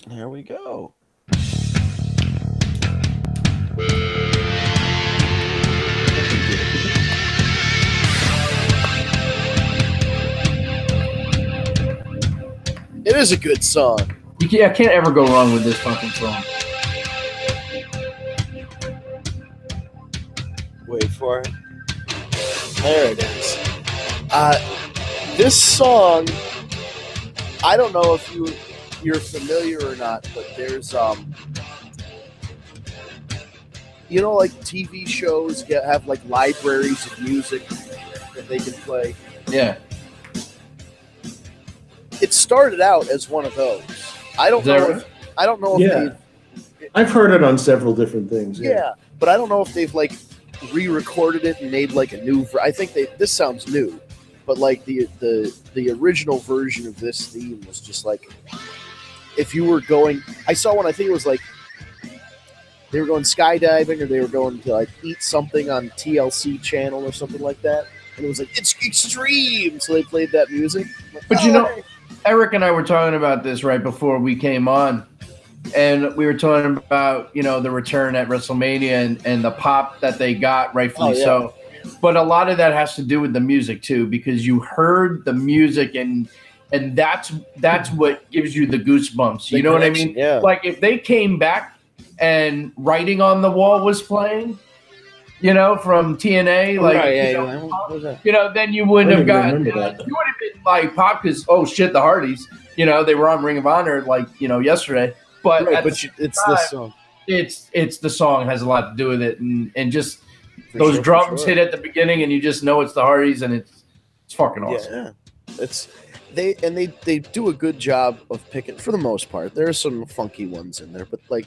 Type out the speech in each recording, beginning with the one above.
Here we go. It is a good song. I can't ever go wrong with this fucking song. Wait for it. There it is. This song, I don't know if you're familiar or not, but there's you know, like TV shows have like libraries of music that they can play. Yeah. It started out as one of those. I don't know if I've heard it on several different things. Yeah, but I don't know if they've like re-recorded it and made like a new. I think this sounds new, but like the original version of this theme was just like if you were going. I saw one. I think it was like they were going skydiving or they were going to like eat something on TLC channel or something like that, and it was like it's extreme. So they played that music. Like, but you know, Eric and I were talking about this right before we came on. And we were talking about, you know, the return at WrestleMania and the pop that they got, rightfully so. But a lot of that has to do with the music too, because you heard the music and that's what gives you the goosebumps. You know what I mean? Yeah. Like if they came back and Writing on the Wall was playing, you know, from TNA, like you know, then you wouldn't have gotten. You would have been like pop because the Hardys, you know, they were on Ring of Honor like yesterday. But, it's this song. It's the song has a lot to do with it, and just those drums hit at the beginning, and you just know it's the Hardys, and it's fucking awesome. Yeah, they do a good job of picking for the most part. There are some funky ones in there, but like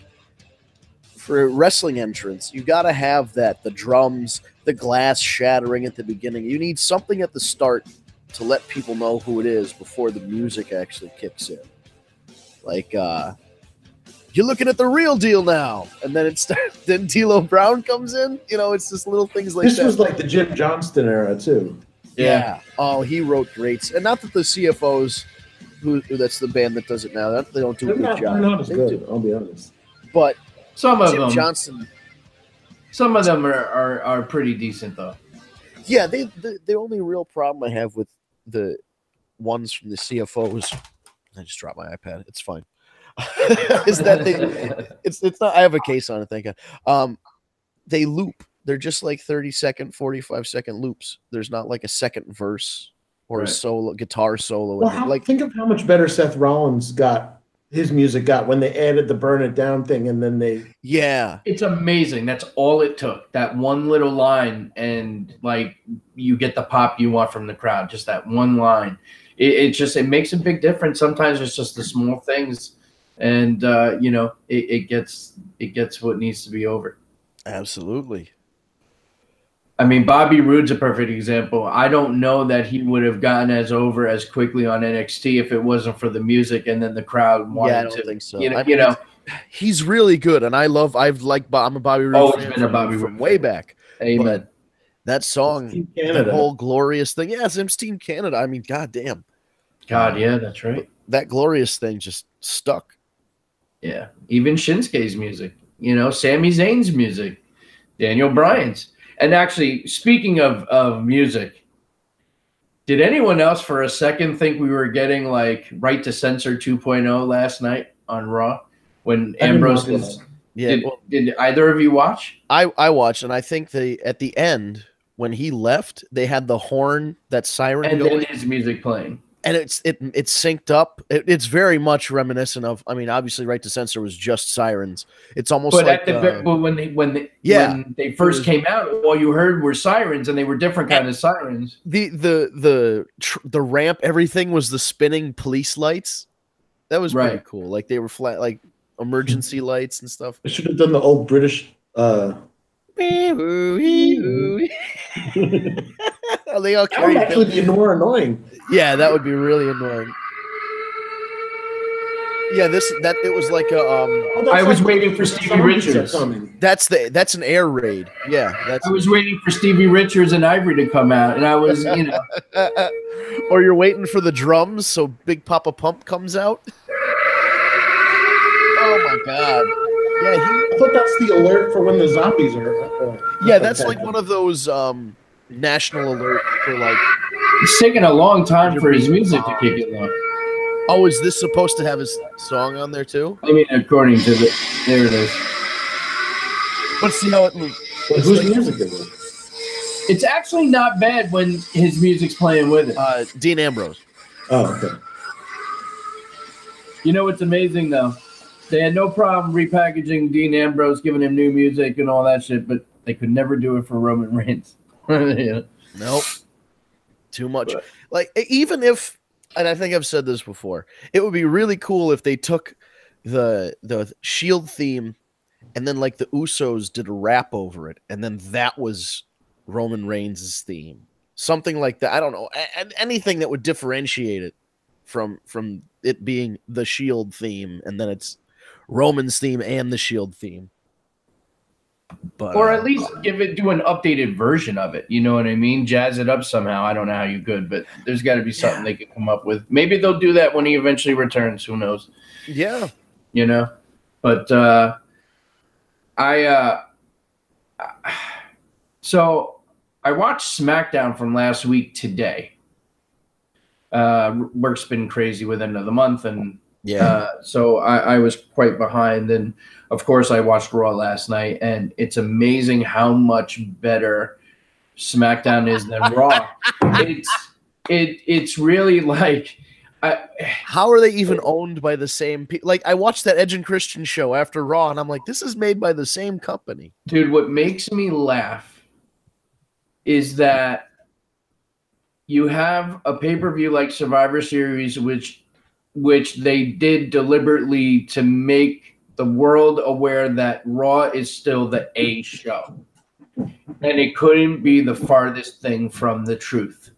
for a wrestling entrance, you got to have the drums, the glass shattering at the beginning. You need something at the start to let people know who it is before the music actually kicks in. Like you're looking at the real deal now, and then then D'Lo Brown comes in. You know, it's just little things like that. This was like the Jim Johnston era too. Yeah. Oh, he wrote greats, and not that the CFOs, who that's the band that does it now, they don't do a good job. They're not as good. I'll be honest. But some of Jim them, Johnston, some of them are pretty decent though. Yeah, the only real problem I have with the ones from the CFOs, I just dropped my iPad. It's fine. Is that it's not. I have a case on it. Thank God. They loop. They're just like 30-second, 45-second loops. There's not like a second verse or a solo guitar solo. Well, think of how much better Seth Rollins his music got when they added the Burn It Down thing, and then it's amazing. That's all it took. That one little line, and like you get the pop you want from the crowd. Just that one line. It makes a big difference. Sometimes it's just the small things. And you know, it gets what needs to be over. Absolutely. I mean, Bobby Roode's a perfect example. I don't know that he would have gotten as over as quickly on NXT if it wasn't for the music and then the crowd wanted I don't think so. You know, he's really good, and I'm a Bobby Roode fan from way back. Amen. But that song, the whole glorious thing. Yeah, it's Team Canada. I mean, goddamn. God, yeah, that's right. That glorious thing just stuck. Yeah, even Shinsuke's music, you know, Sami Zayn's music, Daniel Bryan's. And actually, speaking of music, did anyone else for a second think we were getting like Right to Censor 2.0 last night on Raw when Ambrose was? Yeah. Did either of you watch? I watched, and I think at the end when he left, they had the horn, that siren, and going, then his music playing. And it's synced up. It's very much reminiscent of. I mean, obviously, Right to Censor was just sirens. It's almost like. But when they first came out, all you heard were sirens, and they were different kind of sirens. The ramp, everything was the spinning police lights. That was pretty cool. Like they were flat, like emergency lights and stuff. I should have done the old British. They all that would actually be more annoying. Yeah, that would be really annoying. Yeah, it was like a. I was waiting for Stevie Richards. That's an air raid. Yeah, I was waiting for Stevie Richards and Ivory to come out, and I was, you know. Or you're waiting for the drums, so Big Papa Pump comes out. Oh my god! Yeah, I thought that's the alert for when the zombies are. yeah, that's like one of those national alerts for like. It's taking a long time for his music to kick in, though. Oh, is this supposed to have his song on there too? I mean, according to the, there it is. Let's see how it moves. Whose music is it? It's actually not bad when his music's playing with it. Dean Ambrose. Oh, okay. You know what's amazing though? They had no problem repackaging Dean Ambrose, giving him new music and all that shit, but they could never do it for Roman Reigns. Yeah. Nope. Too much. But, like, even if, and I think I've said this before, it would be really cool if they took the Shield theme and then like the Usos did a rap over it, and then that was Roman Reigns' theme. Something like that. I don't know. Anything that would differentiate it from it being the Shield theme, and then it's Roman's theme and the Shield theme. But, or at least do an updated version of it. You know what I mean? Jazz it up somehow. I don't know how you could, but there's got to be something they could come up with. Maybe they'll do that when he eventually returns. Who knows? Yeah. You know? But so I watched SmackDown from last week today. Work's been crazy with end of the month, and so I was quite behind. And of course, I watched Raw last night, and it's amazing how much better SmackDown is than Raw. It's really like, how are they even owned by the same people? Like, I watched that Edge and Christian show after Raw, and I'm like, this is made by the same company. Dude, what makes me laugh is that you have a pay-per-view like Survivor Series, which they did deliberately to make the world aware that Raw is still the A show. And it couldn't be the farthest thing from the truth.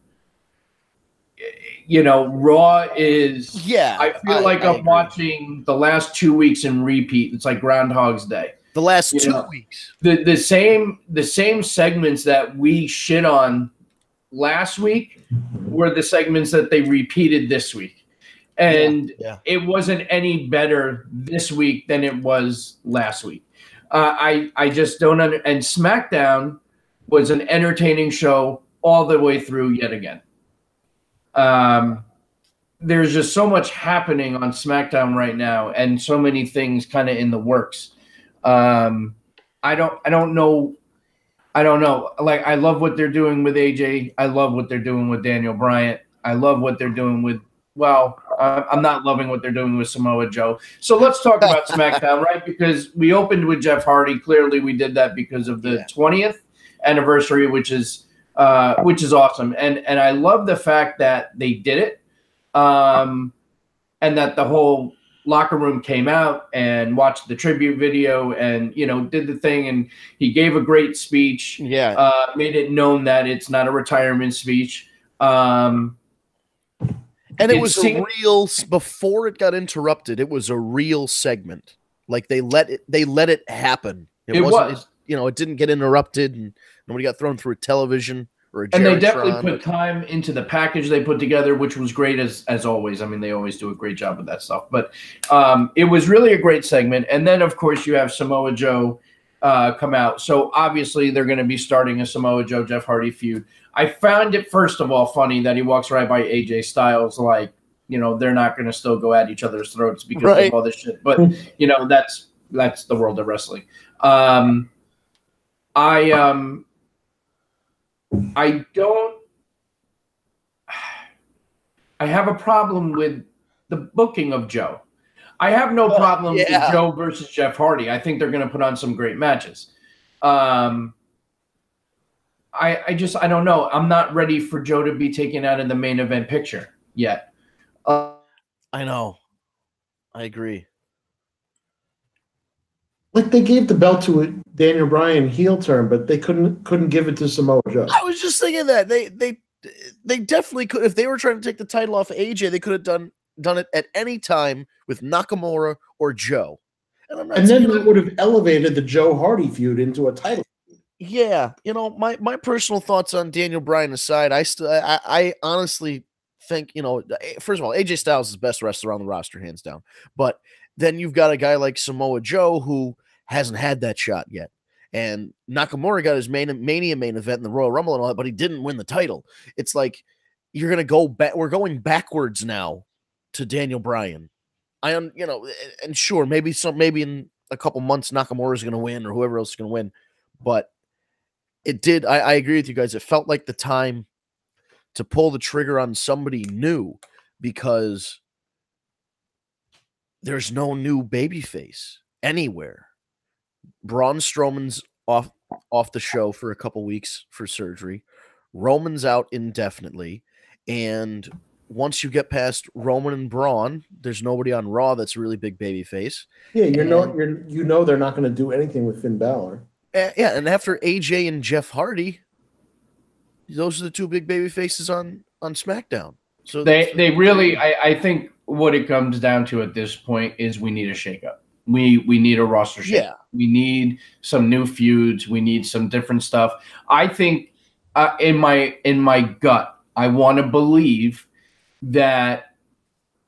You know, Raw is... Yeah. I feel like I'm watching the last 2 weeks in repeat. It's like Groundhog's Day. The last 2 weeks. The same segments that we shit on last week were the segments that they repeated this week. And it wasn't any better this week than it was last week. I just don't and SmackDown was an entertaining show all the way through yet again. There's just so much happening on SmackDown right now, and so many things kind of in the works. I don't know. Like, I love what they're doing with AJ. I love what they're doing with Daniel Bryan. I love what they're doing with, I'm not loving what they're doing with Samoa Joe. So let's talk about SmackDown, right? Because we opened with Jeff Hardy. Clearly, we did that because of the 20th anniversary, which is awesome. And I love the fact that they did it, and that the whole locker room came out and watched the tribute video and, you know, did the thing. And he gave a great speech. Yeah. Made it known that it's not a retirement speech. And it was a real, before it got interrupted, it was a real segment. Like, they let it happen. It wasn't, it didn't get interrupted, and nobody got thrown through a television or a And they definitely put time into the package they put together, which was great as always. I mean, they always do a great job with that stuff. But it was really a great segment. And then, of course, you have Samoa Joe come out. So obviously they're going to be starting a Samoa Joe Jeff Hardy feud. I found it, first of all, funny that he walks right by AJ Styles, like, they're not going to still go at each other's throats because of all this shit. But, that's the world of wrestling. I have a problem with the booking of Joe. I have no problem with Joe versus Jeff Hardy. I think they're going to put on some great matches. I don't know. I'm not ready for Joe to be taken out of the main event picture yet. I know. I agree. Like, they gave the belt to a Daniel Bryan heel turn, but they couldn't give it to Samoa Joe. I was just thinking that they definitely could. If they were trying to take the title off of AJ, they could have done it at any time with Nakamura or Joe. And then that would have elevated the Joe Hardy feud into a title. Yeah, my personal thoughts on Daniel Bryan aside, I honestly think, first of all, AJ Styles is the best wrestler on the roster, hands down. But then you've got a guy like Samoa Joe who hasn't had that shot yet. And Nakamura got his Mania main event in the Royal Rumble and all that, but he didn't win the title. It's like you're going to go back. We're going backwards now to Daniel Bryan. And sure, maybe in a couple months Nakamura is going to win or whoever else is going to win. But it did. I agree with you guys. It felt like the time to pull the trigger on somebody new because there's no new babyface anywhere. Braun Strowman's off the show for a couple weeks for surgery. Roman's out indefinitely. And once you get past Roman and Braun, there's nobody on Raw that's a really big babyface. Yeah, they're not going to do anything with Finn Balor. Yeah, and after AJ and Jeff Hardy, those are the two big baby faces on SmackDown. So they really, I think what it comes down to at this point is we need a shakeup. We need a roster shakeup. Yeah. We need some new feuds. We need some different stuff. I think in my gut, I want to believe that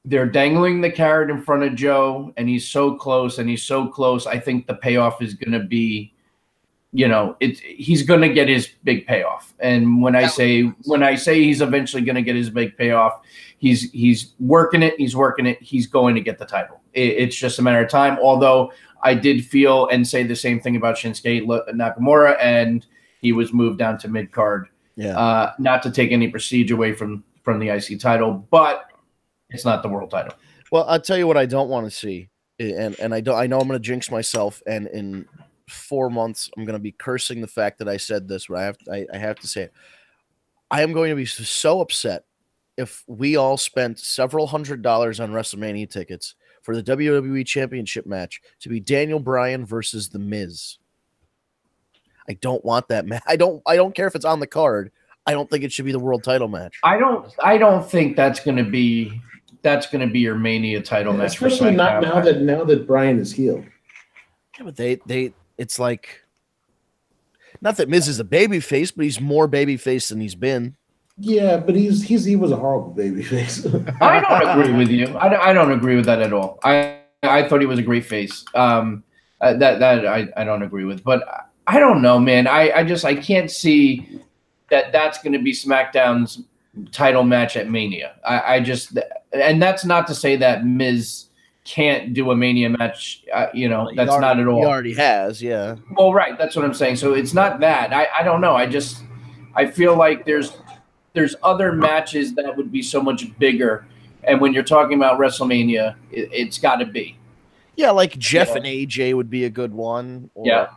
they're dangling the carrot in front of Joe, and he's so close, I think the payoff is going to be, he's going to get his big payoff. And when I say he's eventually going to get his big payoff, he's working it. He's going to get the title. It's just a matter of time. Although I did feel and say the same thing about Shinsuke Nakamura, and he was moved down to mid card. Yeah. Not to take any prestige away from the IC title, but it's not the world title. Well, I'll tell you what I don't want to see, and I know I'm going to jinx myself, and in 4 months I'm going to be cursing the fact that I said this, but I have to say it. I am going to be so upset if we all spent several $100s on WrestleMania tickets for the WWE Championship match to be Daniel Bryan versus The Miz. I don't want that match. I don't care if it's on the card. I don't think it should be the world title match. I don't think that's going to be your Mania title match. Especially not now that Bryan is healed. Yeah, but it's like, not that Miz is a baby face, but he's more baby face than he's been. Yeah, but he was a horrible baby face. I don't agree with you. I don't agree with that at all. I thought he was a great face. That I don't agree with, but I don't know, man. I can't see that's going to be SmackDown's title match at Mania. And that's not to say that Miz can't do a Mania match. That's not at all. He already has, yeah. Well, right. That's what I'm saying. So it's not that. I don't know. I feel like there's other matches that would be so much bigger. And when you're talking about WrestleMania, it's got to be. Yeah, like Jeff and AJ would be a good one. Or, yeah.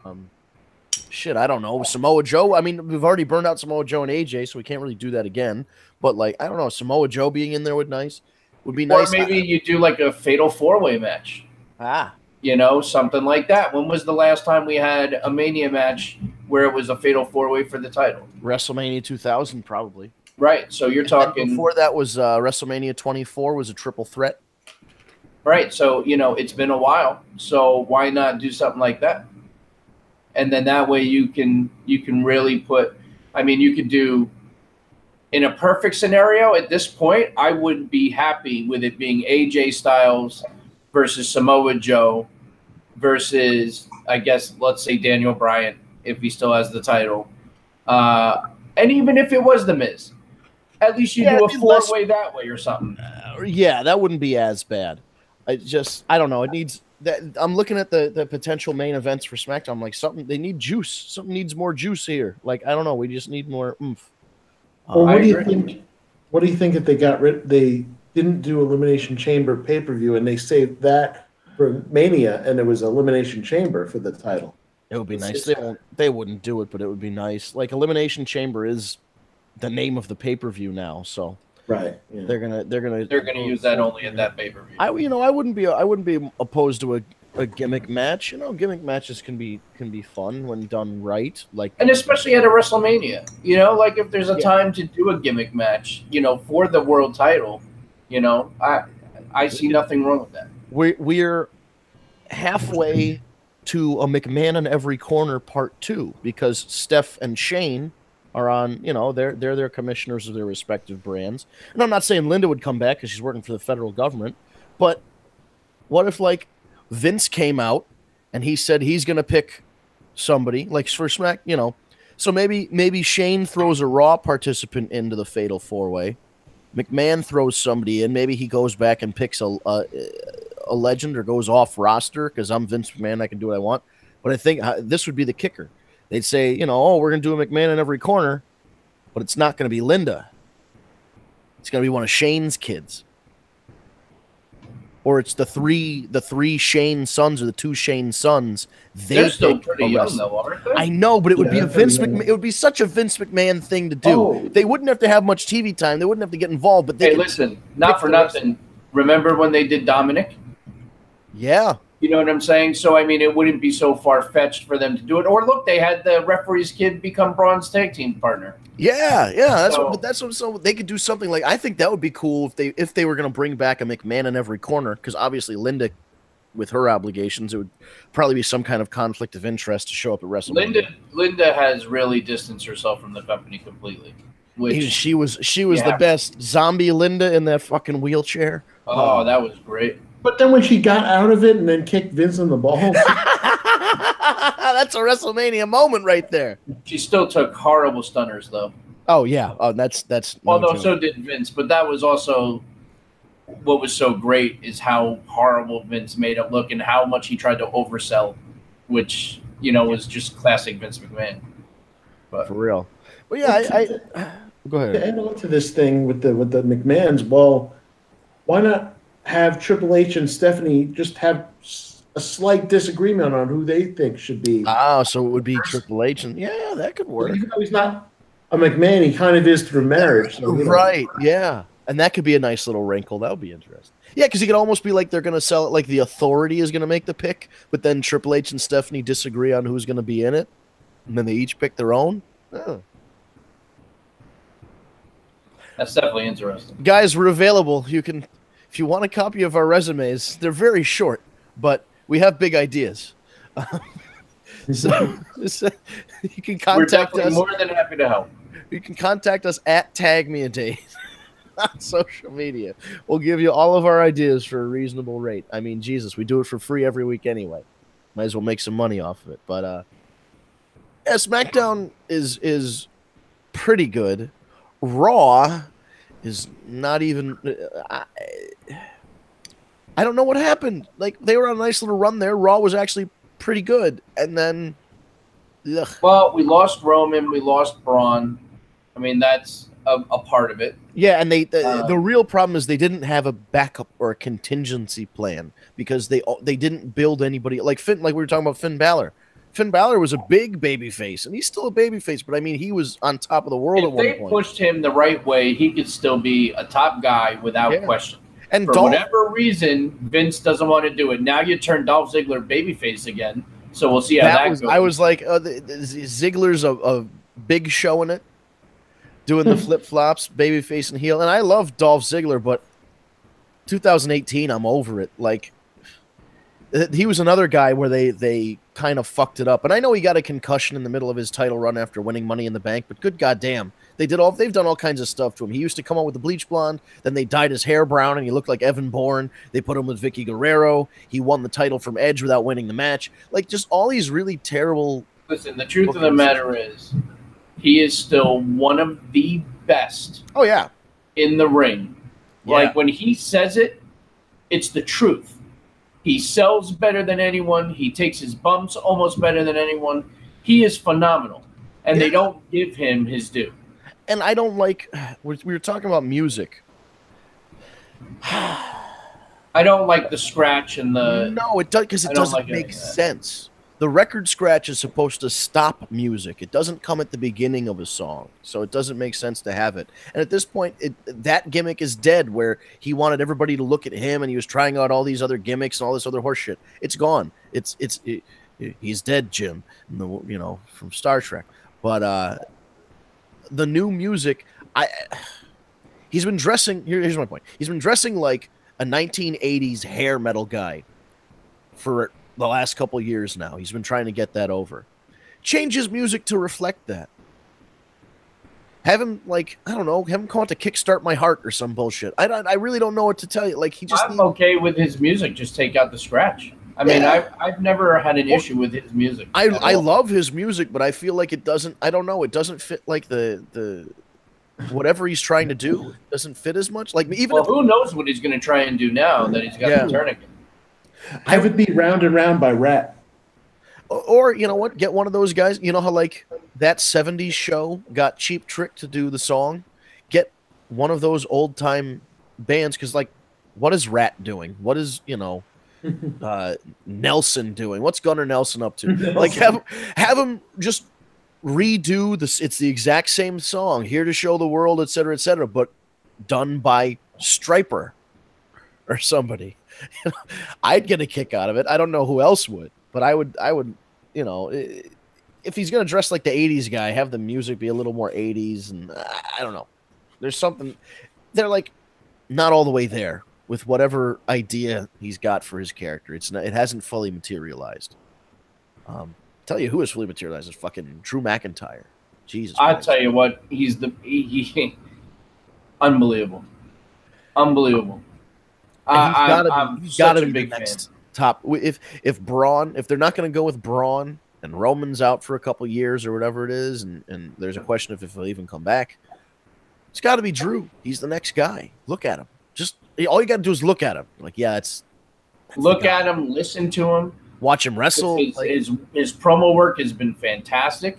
I don't know. Samoa Joe. I mean, we've already burned out Samoa Joe and AJ, so we can't really do that again. But, I don't know. Samoa Joe being in there would be nice. Or maybe you do like a fatal 4-way match. Something like that. When was the last time we had a Mania match where it was a fatal 4-way for the title? WrestleMania 2000, probably. Right. So you're talking. Before that was WrestleMania 24 was a triple threat. Right. So, it's been a while. So why not do something like that? And then that way you can really you could do, in a perfect scenario at this point, I would be happy with it being AJ Styles versus Samoa Joe versus, I guess, let's say Daniel Bryan, if he still has the title. And even if it was The Miz, at least you do a 4-way that way or something. That wouldn't be as bad. I don't know. It needs that. I'm looking at the potential main events for SmackDown. I'm like, they need juice. Something needs more juice here. I don't know. We just need more oomph. Well, what do you think? What do you think if they didn't do Elimination Chamber pay-per-view and they saved that for Mania and it was Elimination Chamber for the title? It would be nice. They wouldn't do it, but it would be nice. Elimination Chamber is the name of the pay-per-view now, so right. Yeah. They're gonna use that only at that pay-per-view. I wouldn't be opposed to a gimmick match. Gimmick matches can be fun when done right. And especially at a WrestleMania. If there's a time to do a gimmick match, for the world title, I see nothing wrong with that. We're halfway to a McMahon in every corner part 2 because Steph and Shane are on, they're their commissioners of their respective brands. And I'm not saying Linda would come back because she's working for the federal government, but what if like Vince came out and he said he's going to pick somebody like for Smack, so maybe Shane throws a Raw participant into the Fatal 4-Way. McMahon throws somebody in. Maybe he goes back and picks a legend or goes off roster because I'm Vince McMahon. I can do what I want. But I think this would be the kicker. They'd say, we're going to do a McMahon in every corner, but it's not going to be Linda. It's going to be one of Shane's kids. Or it's the three Shane sons or the two Shane sons. They're still pretty young, though, aren't they? I know, but it would be a Vince McMahon. It would be such a Vince McMahon thing to do. Oh. They wouldn't have to have much TV time. They wouldn't have to get involved. But hey, listen, not for nothing. Remember when they did Dominic? Yeah. You know what I'm saying? So, I mean, it wouldn't be so far-fetched for them to do it. Or, look, they had the referee's kid become Braun's tag team partner. Yeah. So they could do something like, I think that would be cool if they were going to bring back a McMahon in every corner, because obviously Linda, with her obligations, it would probably be some kind of conflict of interest to show up at WrestleMania. Linda has really distanced herself from the company completely. She was the best. Zombie Linda in that fucking wheelchair. Oh, that was great. But then when she got out of it and then kicked Vince in the balls. That's a WrestleMania moment right there. She still took horrible stunners, though. Oh, yeah. Oh, that's Although so did Vince. But that was also what was so great is how horrible Vince made it look and how much he tried to oversell, which, was just classic Vince McMahon. But for real. Well, yeah, go ahead. To add on to this thing with the McMahons, well, why not have Triple H and Stephanie just have a slight disagreement on who they think should be? So it would be Triple H, and yeah, that could work. Even though he's not a McMahon, he kind of is through marriage. So, right, yeah. And that could be a nice little wrinkle. That would be interesting. Yeah, because it could almost be like they're going to sell it like the Authority is going to make the pick, but then Triple H and Stephanie disagree on who's going to be in it, and then they each pick their own. Oh. That's definitely interesting. Guys, we're available. You can, if you want a copy of our resumes, they're very short, but we have big ideas. So you can contact us. We're definitely more than happy to help. You can contact us at TagMeADate on social media. We'll give you all of our ideas for a reasonable rate. I mean, Jesus, we do it for free every week anyway. Might as well make some money off of it. But yeah, SmackDown is pretty good. Raw is not even. I don't know what happened. Like, they were on a nice little run there. Raw was actually pretty good, and then. Ugh. Well, we lost Roman, we lost Braun. I mean, that's a part of it. Yeah, and the real problem is they didn't have a backup or a contingency plan because they didn't build anybody like Finn. Like we were talking about Finn Balor. Finn Balor was a big baby face, and he's still a baby face, but I mean, he was on top of the world at one point. If they pushed him the right way, he could still be a top guy without question. And for whatever reason, Vince doesn't want to do it. Now you turn Dolph Ziggler babyface again, so we'll see how that goes. I was like, Ziggler's a big show in it, doing the flip-flops, babyface and heel, and I love Dolph Ziggler, but 2018, I'm over it. Like, he was another guy where they kind of fucked it up. And I know he got a concussion in the middle of his title run after winning Money in the Bank, but good goddamn. They've done all kinds of stuff to him. He used to come out with the bleach blonde, then they dyed his hair brown and he looked like Evan Bourne. They put him with Vicky Guerrero. He won the title from Edge without winning the match. Like, just all these really terrible. Listen, the truth of the matter is he is still one of the best. Oh, yeah. In the ring. Yeah. Like, when he says it, it's the truth. He sells better than anyone. He takes his bumps almost better than anyone. He is phenomenal. And they don't give him his due. And I don't like, we were talking about music. I don't like the scratch and the... No, it does, because it doesn't make sense. The record scratch is supposed to stop music. It doesn't come at the beginning of a song, so it doesn't make sense to have it. And at this point, that gimmick is dead, where he wanted everybody to look at him, and he was trying out all these other gimmicks and all this other horse shit. It's gone. He's dead, Jim, from Star Trek. But the new music, he's been dressing. Here's my point. He's been dressing like a 1980s hair metal guy for the last couple years now. He's been trying to get that over. Change his music to reflect that. Have him, like, I don't know, have him come out to Kickstart My Heart or some bullshit. I really don't know what to tell you. Like, I'm okay with his music. Just take out the scratch. I mean, I've never had an issue with his music. I love his music, but I feel like it doesn't. I don't know. It doesn't fit like the whatever he's trying to do doesn't fit as much. Like even who knows what he's going to try and do now that he's got the tourniquet. Have it be Round and Round by Rat. Or you know what? Get one of those guys. You know how like that '70s show got Cheap Trick to do the song. Get one of those old time bands because like, what is Rat doing? What is Nelson doing? What's Gunnar Nelson up to? Like have him just redo this. It's the exact same song, Here to Show the World, etc., but done by Striper or somebody. I'd get a kick out of it. I don't know who else would, but I would, if he's gonna dress like the '80s guy, have the music be a little more '80s, and I don't know. There's something they're like not all the way there with whatever idea he's got for his character. It hasn't fully materialized. Tell you who is fully materialized is fucking Drew McIntyre. Jesus. I tell you what, he's unbelievable. Unbelievable. He's got to be the next top. If Braun, if they're not going to go with Braun and Roman's out for a couple years or whatever it is, and there's a question of if he'll even come back, it's got to be Drew. He's the next guy. Look at him. Just all you got to do is look at him. Like, yeah, that's look at him, listen to him, watch him wrestle. His promo work has been fantastic.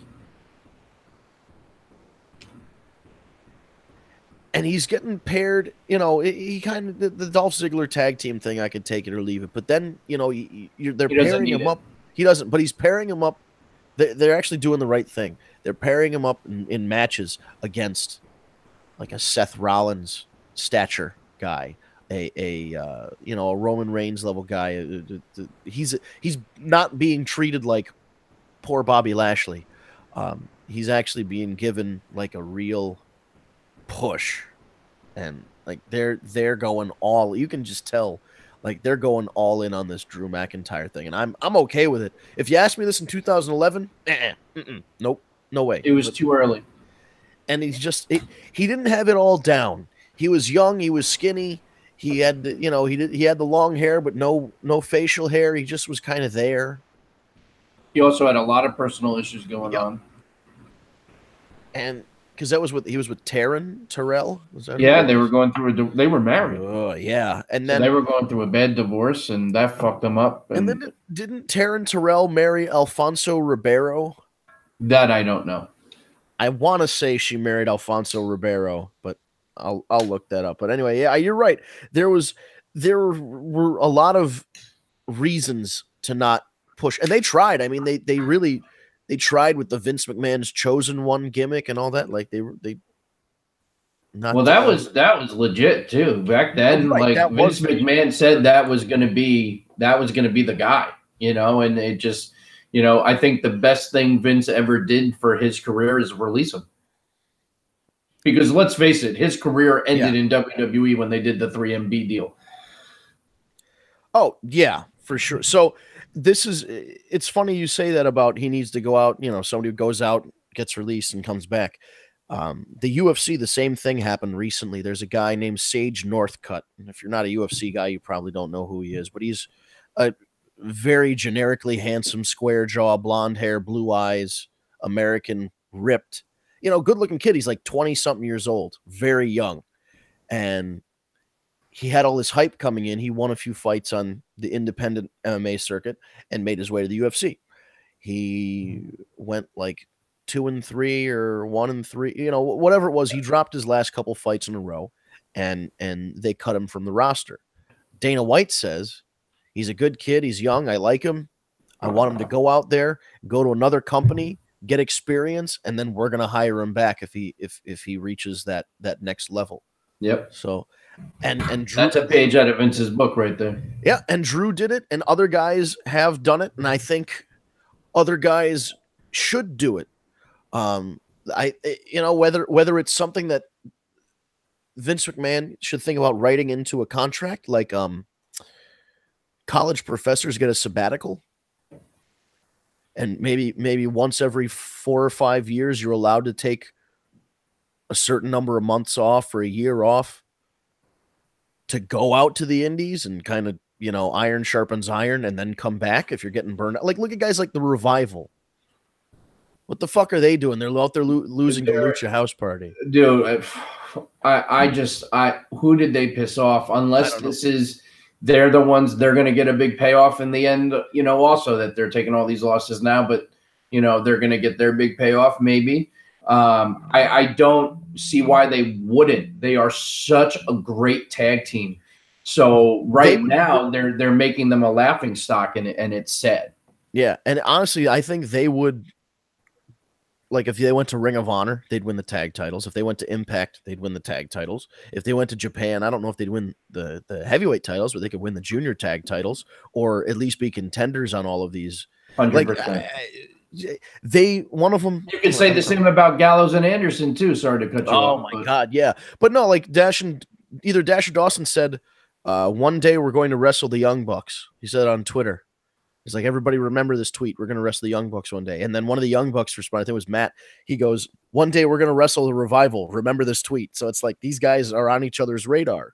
And he's getting paired, he kind of, the Dolph Ziggler tag team thing, I could take it or leave it. But then, they're pairing him up. He doesn't, but he's pairing him up. They're actually doing the right thing. They're pairing him up in matches against like a Seth Rollins stature guy, a Roman Reigns level guy. He's not being treated like poor Bobby Lashley. He's actually being given like a real push, and like they're going all. You can just tell, like they're going all in on this Drew McIntyre thing, and I'm okay with it. If you asked me this in 2011, nope, no way. It was too early. And he didn't have it all down. He was young, he was skinny, he had he had the long hair but no facial hair. He just was kind of there. He also had a lot of personal issues going on. And because he was with Terrell. Was that they were going through they were married. Oh yeah, and then they were going through a bad divorce, and that fucked them up. And then didn't Taryn Terrell marry Alfonso Ribeiro? That I don't know. I want to say she married Alfonso Ribeiro, but I'll look that up. But anyway, yeah, you're right. There were a lot of reasons to not push, and they tried. I mean, they tried with the Vince McMahon's Chosen One gimmick and all that. Like they not. Well, that was legit too back then. Right, like Vince McMahon said that was going to be the guy, and it just. I think the best thing Vince ever did for his career is release him. Because let's face it, his career ended in WWE when they did the 3MB deal. Oh, yeah, for sure. So it's funny you say that about he needs to go out, somebody who goes out, gets released and comes back. The UFC, the same thing happened recently. There's a guy named Sage Northcutt. And if you're not a UFC guy, you probably don't know who he is, but he's a very generically handsome, square jaw, blonde hair, blue eyes, American, ripped, good looking kid. He's like 20 something years old, very young. And he had all this hype coming in. He won a few fights on the independent MMA circuit and made his way to the UFC. He went like 2-3 or 1-3, whatever it was. He dropped his last couple fights in a row and they cut him from the roster. Dana White says, he's a good kid. He's young. I like him. I want him to go out there, go to another company, get experience, and then we're going to hire him back if he reaches that next level. Yep. So, and Drew, that's a page out of Vince's book right there. Yeah, and Drew did it, and other guys have done it, and I think other guys should do it. Whether it's something that Vince McMahon should think about writing into a contract, like college professors get a sabbatical, and maybe once every 4 or 5 years you're allowed to take a certain number of months off or a year off to go out to the indies and kind of, iron sharpens iron and then come back if you're getting burned out. Like, look at guys like the Revival. What the fuck are they doing? They're out there losing to Lucha House Party. Dude, who did they piss off? Unless they're the ones, they're going to get a big payoff in the end, also that they're taking all these losses now, but, they're going to get their big payoff maybe. I don't see why they wouldn't. They are such a great tag team. So now they're making them a laughing stock, and it's sad. Yeah, and honestly, I think they would. Like, if they went to Ring of Honor, they'd win the tag titles. If they went to Impact, they'd win the tag titles. If they went to Japan, I don't know if they'd win the heavyweight titles, but they could win the junior tag titles, or at least be contenders on all of these. 100%. One of them. You could say the same about Gallows and Anderson too. Sorry to cut you off. Oh my God, yeah, but no, like either Dash or Dawson said, one day we're going to wrestle the Young Bucks. He said on Twitter. He's like, everybody remember this tweet. We're going to wrestle the Young Bucks one day. And then one of the Young Bucks responded, I think it was Matt. He goes, one day we're going to wrestle the Revival. Remember this tweet. So it's like these guys are on each other's radar.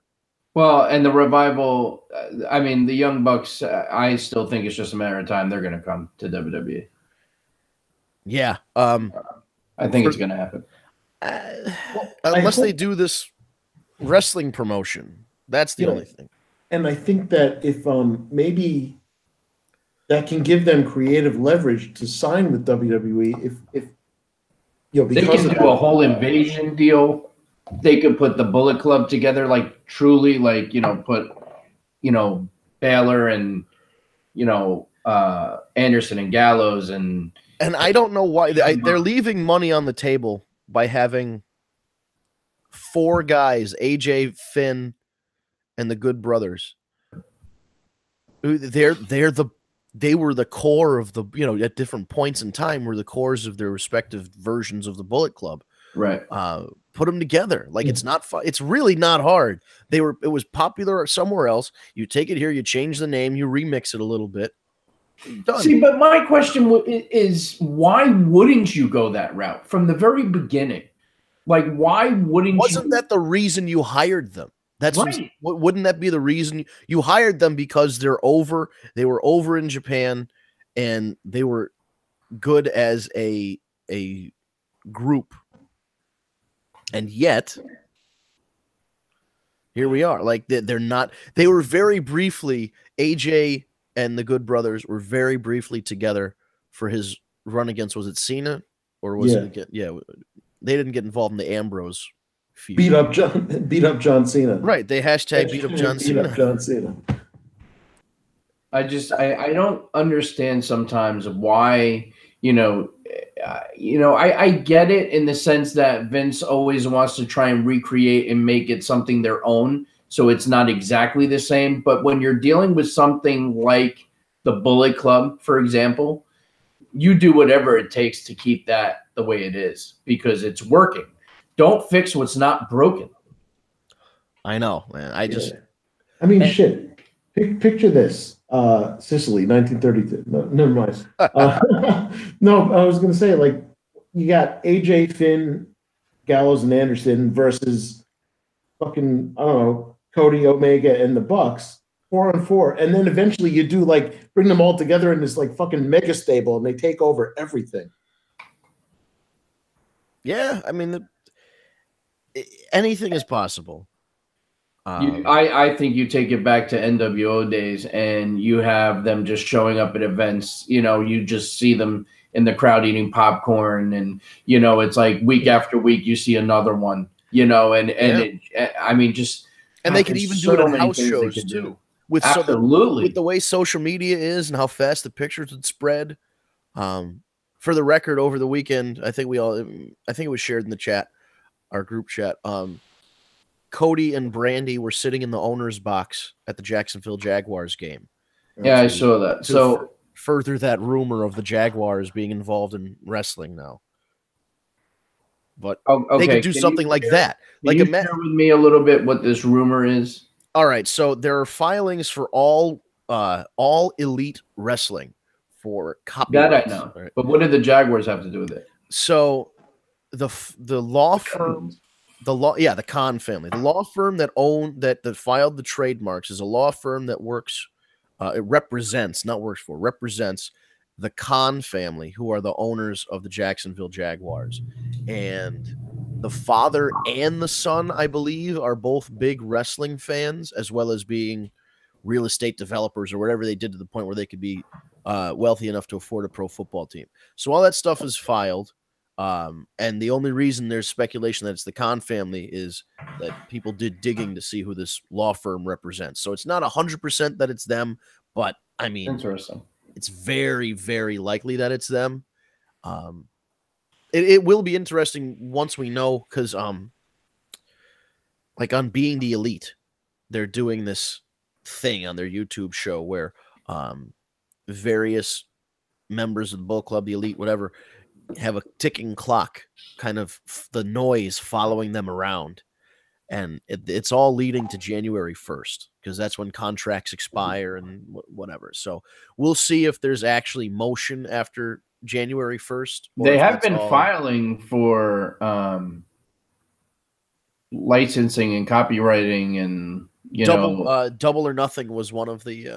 Well, and the Revival, the Young Bucks, I still think it's just a matter of time. They're going to come to WWE. Yeah. I think it's going to happen. Unless they do this wrestling promotion. That's the only thing. And I think that if maybe that can give them creative leverage to sign with WWE if because they can do a whole invasion deal. They could put the Bullet Club together, like truly, like put Baylor and Anderson and Gallows and I don't know why they're leaving money on the table by having 4 guys, AJ, Finn, and the Good Brothers. They were the core of the, at different points in time were the cores of their respective versions of the Bullet Club. Right. Put them together. Like, it's not fun. It's really not hard. It was popular somewhere else. You take it here, you change the name, you remix it a little bit. Done. See, but my question is, why wouldn't you go that route from the very beginning? Like, why wouldn't Wasn't that the reason you hired them? That's right. Wouldn't that be the reason you hired them? Because they were over in Japan, and they were good as a group, and yet here we are. Like, they're not. They were very briefly. AJ and the Good Brothers were very briefly together for his run against. Was it Cena or was it? Yeah, they didn't get involved in the Ambrose. Feud. Beat up John Cena. Right. They hashtag beat up John Cena. I don't understand sometimes why, I get it in the sense that Vince always wants to try and recreate and make it something their own. So it's not exactly the same. But when you're dealing with something like the Bullet Club, for example, you do whatever it takes to keep that the way it is because it's working. Don't fix what's not broken. I know, man. Shit. Picture this. Sicily, 1932. No, never mind. No, I was going to say, like, you got AJ, Finn, Gallows, and Anderson versus fucking, I don't know, Cody, Omega, and the Bucks, 4-on-4. And then eventually you do, like, bring them all together in this, like, fucking mega stable, and they take over everything. Yeah, anything is possible. I think you take it back to NWO days and you have them just showing up at events. You just see them in the crowd eating popcorn and, it's like week after week you see another one, and they could even do it on house shows too. Absolutely. With the way social media is and how fast the pictures would spread. For the record, over the weekend, I think it was shared in the chat. Our group chat. Cody and Brandy were sitting in the owner's box at the Jacksonville Jaguars game. Yeah, I saw that. So further that rumor of the Jaguars being involved in wrestling now. But they could do something like that. Can you share with me a little bit what this rumor is? All right, so there are filings for all elite wrestling for copyrights. That I know. Right? But what did the Jaguars have to do with it? So the law firm the Khan family. The law firm that filed the trademarks is a law firm that works. It represents, not works for, represents the Khan family, who are the owners of the Jacksonville Jaguars. And the father and the son, I believe, are both big wrestling fans, as well as being real estate developers or whatever they did to the point where they could be wealthy enough to afford a pro football team. So all that stuff is filed. And the only reason there's speculation that it's the Khan family is that people did digging to see who this law firm represents. So it's not 100% that it's them, but I mean, interesting. It's very, very likely that it's them. It will be interesting once we know, because like on Being the Elite, they're doing this thing on their YouTube show where various members of the Bullet Club, the Elite, whatever, have a ticking clock, kind of the noise following them around. And it's all leading to January 1st, because that's when contracts expire and whatever. So we'll see if there's actually motion after January 1st. They have been filing for licensing and copywriting, and Double or Nothing was one of the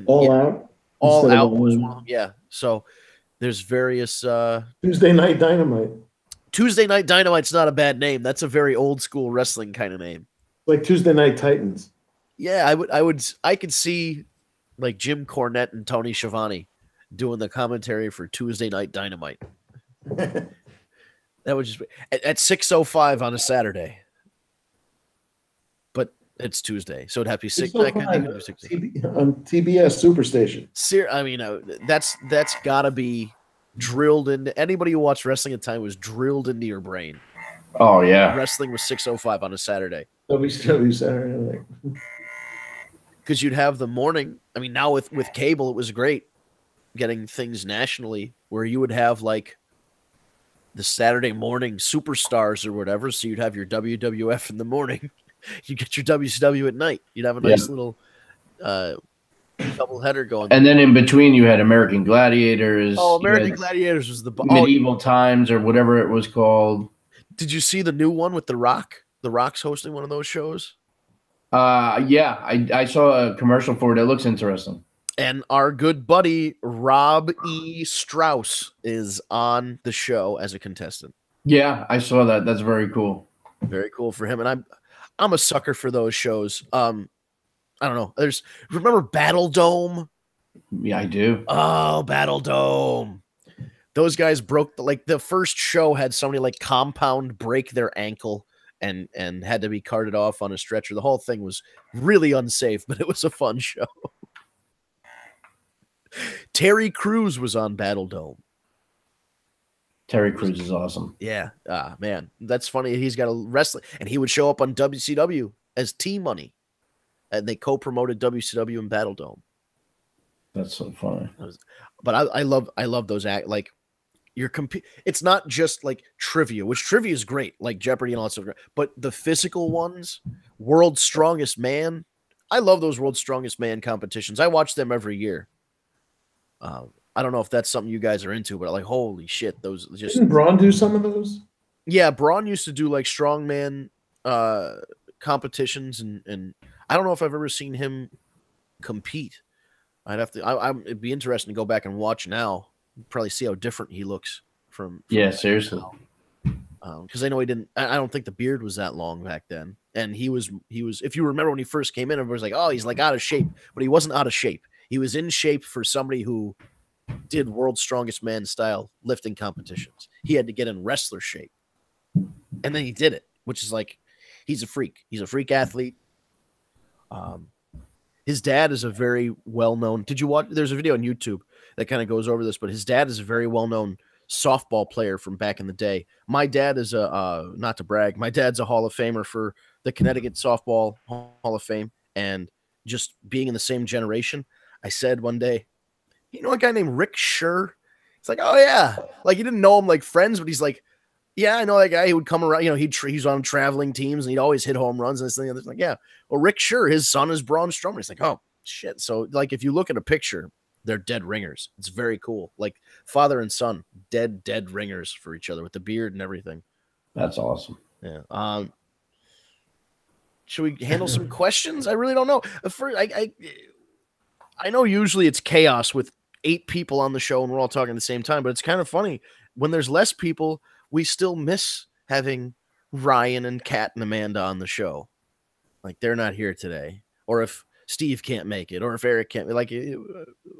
All Out. All Out was one of them. Yeah. So there's various Tuesday Night Dynamite. Tuesday Night Dynamite's not a bad name. That's a very old school wrestling kind of name. Like Tuesday Night Titans. Yeah, I could see like Jim Cornette and Tony Schiavone doing the commentary for Tuesday Night Dynamite. That would just be at 6:05 on a Saturday. But it's Tuesday, so it'd have to be 6 on TBS Superstation. I mean, that's got to be drilled into anybody who watched wrestling at the time, was drilled into your brain. Oh yeah, wrestling was 6:05 on a Saturday. WCW Saturday night. Because you'd have the morning. I mean, now with cable, it was great getting things nationally, where you would have like the Saturday morning superstars or whatever. So you'd have your WWF in the morning, you get your WCW at night. You'd have a nice little double header going. And then in between, you had American Gladiators. Oh, American Gladiators was the Medieval Times or whatever it was called. Did you see the new one with The Rock? The Rock's hosting one of those shows. Yeah, I saw a commercial for it. It looks interesting. And our good buddy Rob E. Strauss is on the show as a contestant. Yeah, I saw that. That's very cool. Very cool for him. And I'm a sucker for those shows. I don't know. Remember Battle Dome? Yeah, I do. Oh, Battle Dome. Those guys broke the first show had somebody like Compound break their ankle and had to be carted off on a stretcher. The whole thing was really unsafe, but it was a fun show. Terry Crews was on Battle Dome. Terry Crews is awesome. Yeah. Man, that's funny. He's got a wrestling, and he would show up on WCW as T-Money. And they co-promoted WCW and Battle Dome. That's so funny. But I love those like it's not just like trivia, which trivia is great, like Jeopardy and all that stuff. But the physical ones, World's Strongest Man, I love those World's Strongest Man competitions. I watch them every year. I don't know if that's something you guys are into, but like, holy shit, those just. Didn't Braun do some of those? Yeah, Braun used to do like strongman competitions, and I don't know if I've ever seen him compete. I'd have to. It'd be interesting to go back and watch now. Probably see how different he looks from seriously. Because I know he didn't. I don't think the beard was that long back then, and he was. If you remember when he first came in, everybody was like, "Oh, he's like out of shape," but he wasn't out of shape. He was in shape for somebody who did World's Strongest Man style lifting competitions. He had to get in wrestler shape, and then he did it, which is like, he's a freak. He's a freak athlete. His dad is a very well-known. Did you watch? There's a video on YouTube that kind of goes over this, but his dad is a very well-known softball player from back in the day. My dad is not to brag, my dad's a Hall of Famer for the Connecticut Softball Hall of Fame, and just being in the same generation, I said one day, you know a guy named Rick Scher? It's like, oh yeah, like you didn't know him like friends, but he's like, yeah, I know that guy. He would come around, he's on traveling teams and he'd always hit home runs and this thing. And it's like, yeah, well, Rick Scher, his son is Braun Strowman. It's like, oh shit. So like, if you look at a picture, they're dead ringers. It's very cool. Like father and son, dead ringers for each other with the beard and everything. That's awesome. Yeah. Should we handle some questions? I really don't know. I know usually it's chaos with 8 people on the show and we're all talking at the same time, but it's kind of funny when there's less people. We still miss having Ryan and Kat and Amanda on the show. Like they're not here today, or if Steve can't make it, or if Eric can't. Like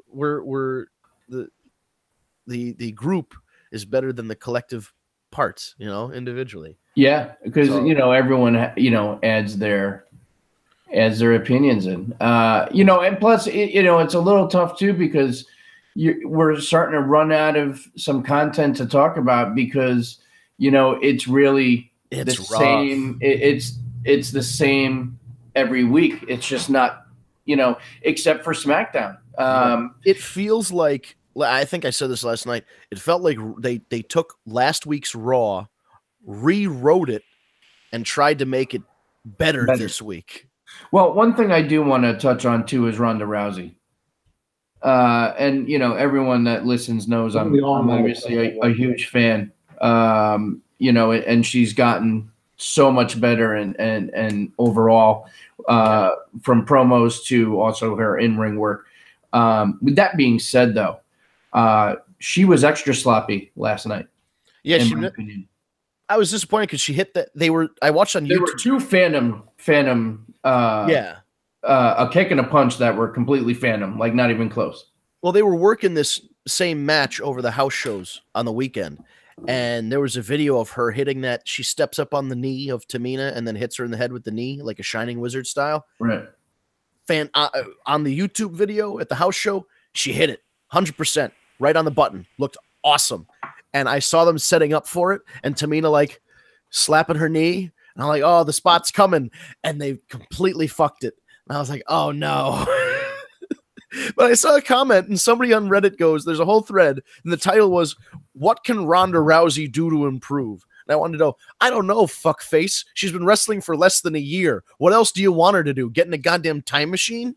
we're the group is better than the collective parts, individually. Yeah, because everyone adds their opinions in. And plus it's a little tough too because we're starting to run out of some content to talk about because it's really the same. It's the same every week. It's just not except for SmackDown. It feels like, I think I said this last night, it felt like they took last week's Raw, rewrote it, and tried to make it better this week. Well, one thing I do want to touch on too is Ronda Rousey. And everyone that listens knows I'm obviously a huge fan. And she's gotten so much better and overall from promos to also her in-ring work. With that being said, though, she was extra sloppy last night. Yeah, I was disappointed because she hit that. I watched on YouTube. There were 2 phantom. A kick and a punch that were completely phantom, like not even close. Well, they were working this same match over the house shows on the weekend, and there was a video of her hitting that. She steps up on the knee of Tamina and then hits her in the head with the knee, like a Shining Wizard style. Right. On the YouTube video at the house show, she hit it 100% right on the button. Looked awesome. And I saw them setting up for it, and Tamina like slapping her knee. And I'm like, oh, the spot's coming. And they completely fucked it. And I was like, oh, no. But I saw a comment, and somebody on Reddit goes, there's a whole thread, and the title was, what can Ronda Rousey do to improve? And I wanted to know, I don't know, fuckface. She's been wrestling for less than a year. What else do you want her to do? Get in a goddamn time machine?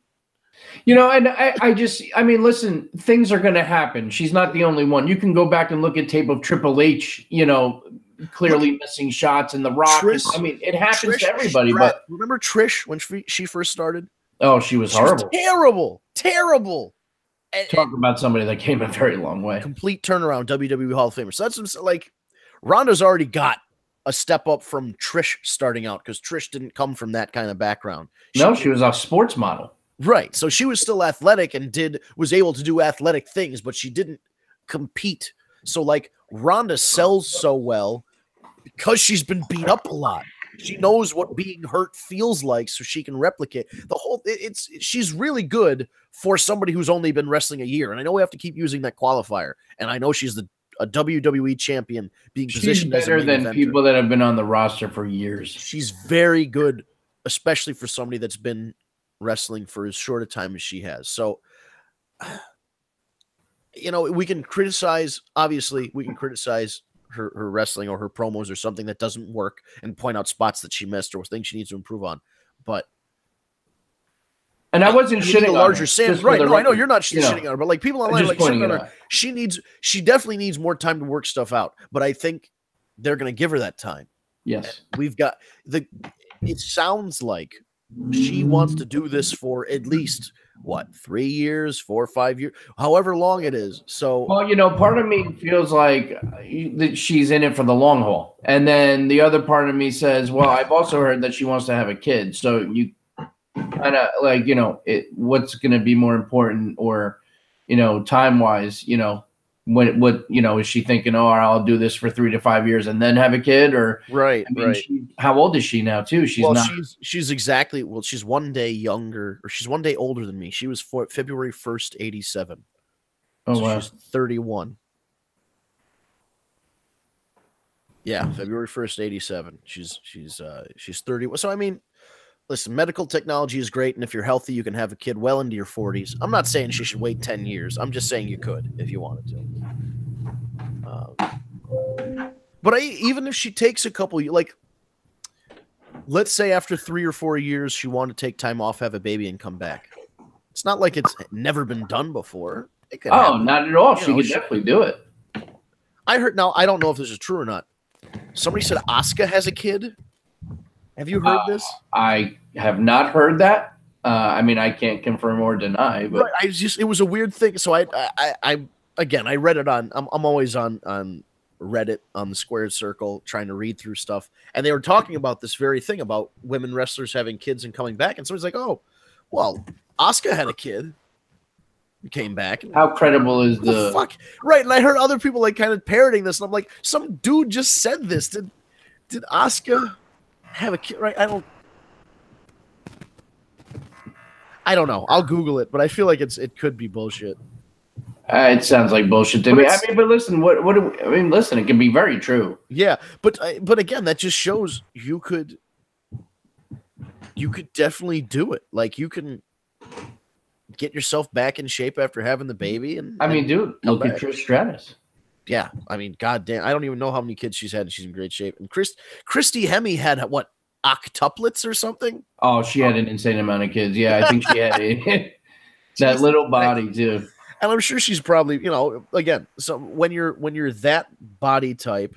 And I mean, listen, things are going to happen. She's not the only one. You can go back and look at tape of Triple H, clearly missing shots, and The Rock. It happens to everybody. But remember Trish when she first started? Oh, she was horrible. Terrible. Talk about somebody that came a very long way. Complete turnaround, WWE Hall of Famer. So that's like Ronda's already got a step up from Trish starting out because Trish didn't come from that kind of background. She was a sports model. Right. So she was still athletic and was able to do athletic things, but she didn't compete. So like Ronda sells so well because she's been beat up a lot. She knows what being hurt feels like, so she can replicate the whole. She's really good for somebody who's only been wrestling a year. And I know we have to keep using that qualifier. And I know she's a WWE champion being positioned as better than people that have been on the roster for years. She's very good, especially for somebody that's been wrestling for as short a time as she has. So, we can criticize. Obviously, we can criticize her wrestling or her promos or something that doesn't work and point out spots that she missed or things she needs to improve on. But I wasn't shitting on larger Sam, right? No, I know you're not shitting on her, but like people online like shitting on her. She definitely needs more time to work stuff out. But I think they're going to give her that time. Yes, we've got it sounds like she wants to do this for at least 3 years, 4 or 5 years, however long it is. So, part of me feels like that she's in it for the long haul. And then the other part of me says, well, I've also heard that she wants to have a kid. So you kind of like, what's going to be more important or, time wise, what is she thinking? Oh, I'll do this for 3 to 5 years and then have a kid, or right? How old is she now? Too? She's 1 day younger, or she's 1 day older than me. She was February 1st, 87. Oh, wow. She's 31. Yeah, February 1st, 87. She's 30. So I mean, listen, medical technology is great, and if you're healthy, you can have a kid well into your 40s. I'm not saying she should wait 10 years. I'm just saying you could if you wanted to. But even if she takes a couple, like, let's say after 3 or 4 years, she wanted to take time off, have a baby, and come back. It's not like it's never been done before. Not at all. She could definitely do it. I heard. Now, I don't know if this is true or not, Somebody said Asuka has a kid. Have you heard this? I have not heard that. I mean, I can't confirm or deny, but right, it was a weird thing. So I again, I read it on. I'm always on Reddit on the Squared Circle trying to read through stuff, and they were talking about this very thing about women wrestlers having kids and coming back, and somebody's like, "Oh, well, Asuka had a kid, came back." How credible is the fuck? Right, and I heard other people like kind of parroting this, and I'm like, some dude just said this. Did Asuka have a kid? Right? I don't know. I'll Google it, but I feel like it could be bullshit. It sounds like bullshit to me. I mean, but listen, listen, it can be very true. Yeah, but again, that just shows you could definitely do it. Like, you can get yourself back in shape after having the baby. And dude, look at Trish Stratus. Yeah, I mean, goddamn, I don't even know how many kids she's had, and she's in great shape. And Christy Hemme had what, octuplets or something? Oh, she had an insane amount of kids. Yeah, I think she had that little body too. And I'm sure she's probably, again, so when you're that body type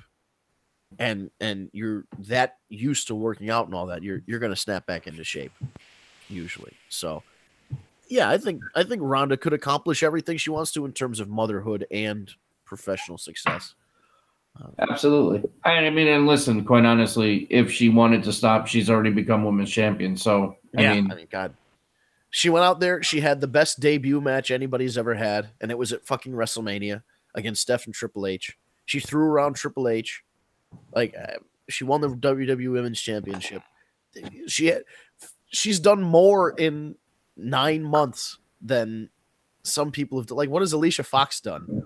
and you're that used to working out and all that, you're gonna snap back into shape usually. So yeah, I think Ronda could accomplish everything she wants to in terms of motherhood and professional success. Absolutely. And listen, quite honestly, if she wanted to stop, she's already become women's champion. So I mean, God. She went out there. She had the best debut match anybody's ever had, and it was at fucking WrestleMania against Steph and Triple H. She threw around Triple H. Like, she won the WWE Women's Championship. She's done more in 9 months than some people have done. Like, what has Alicia Fox done?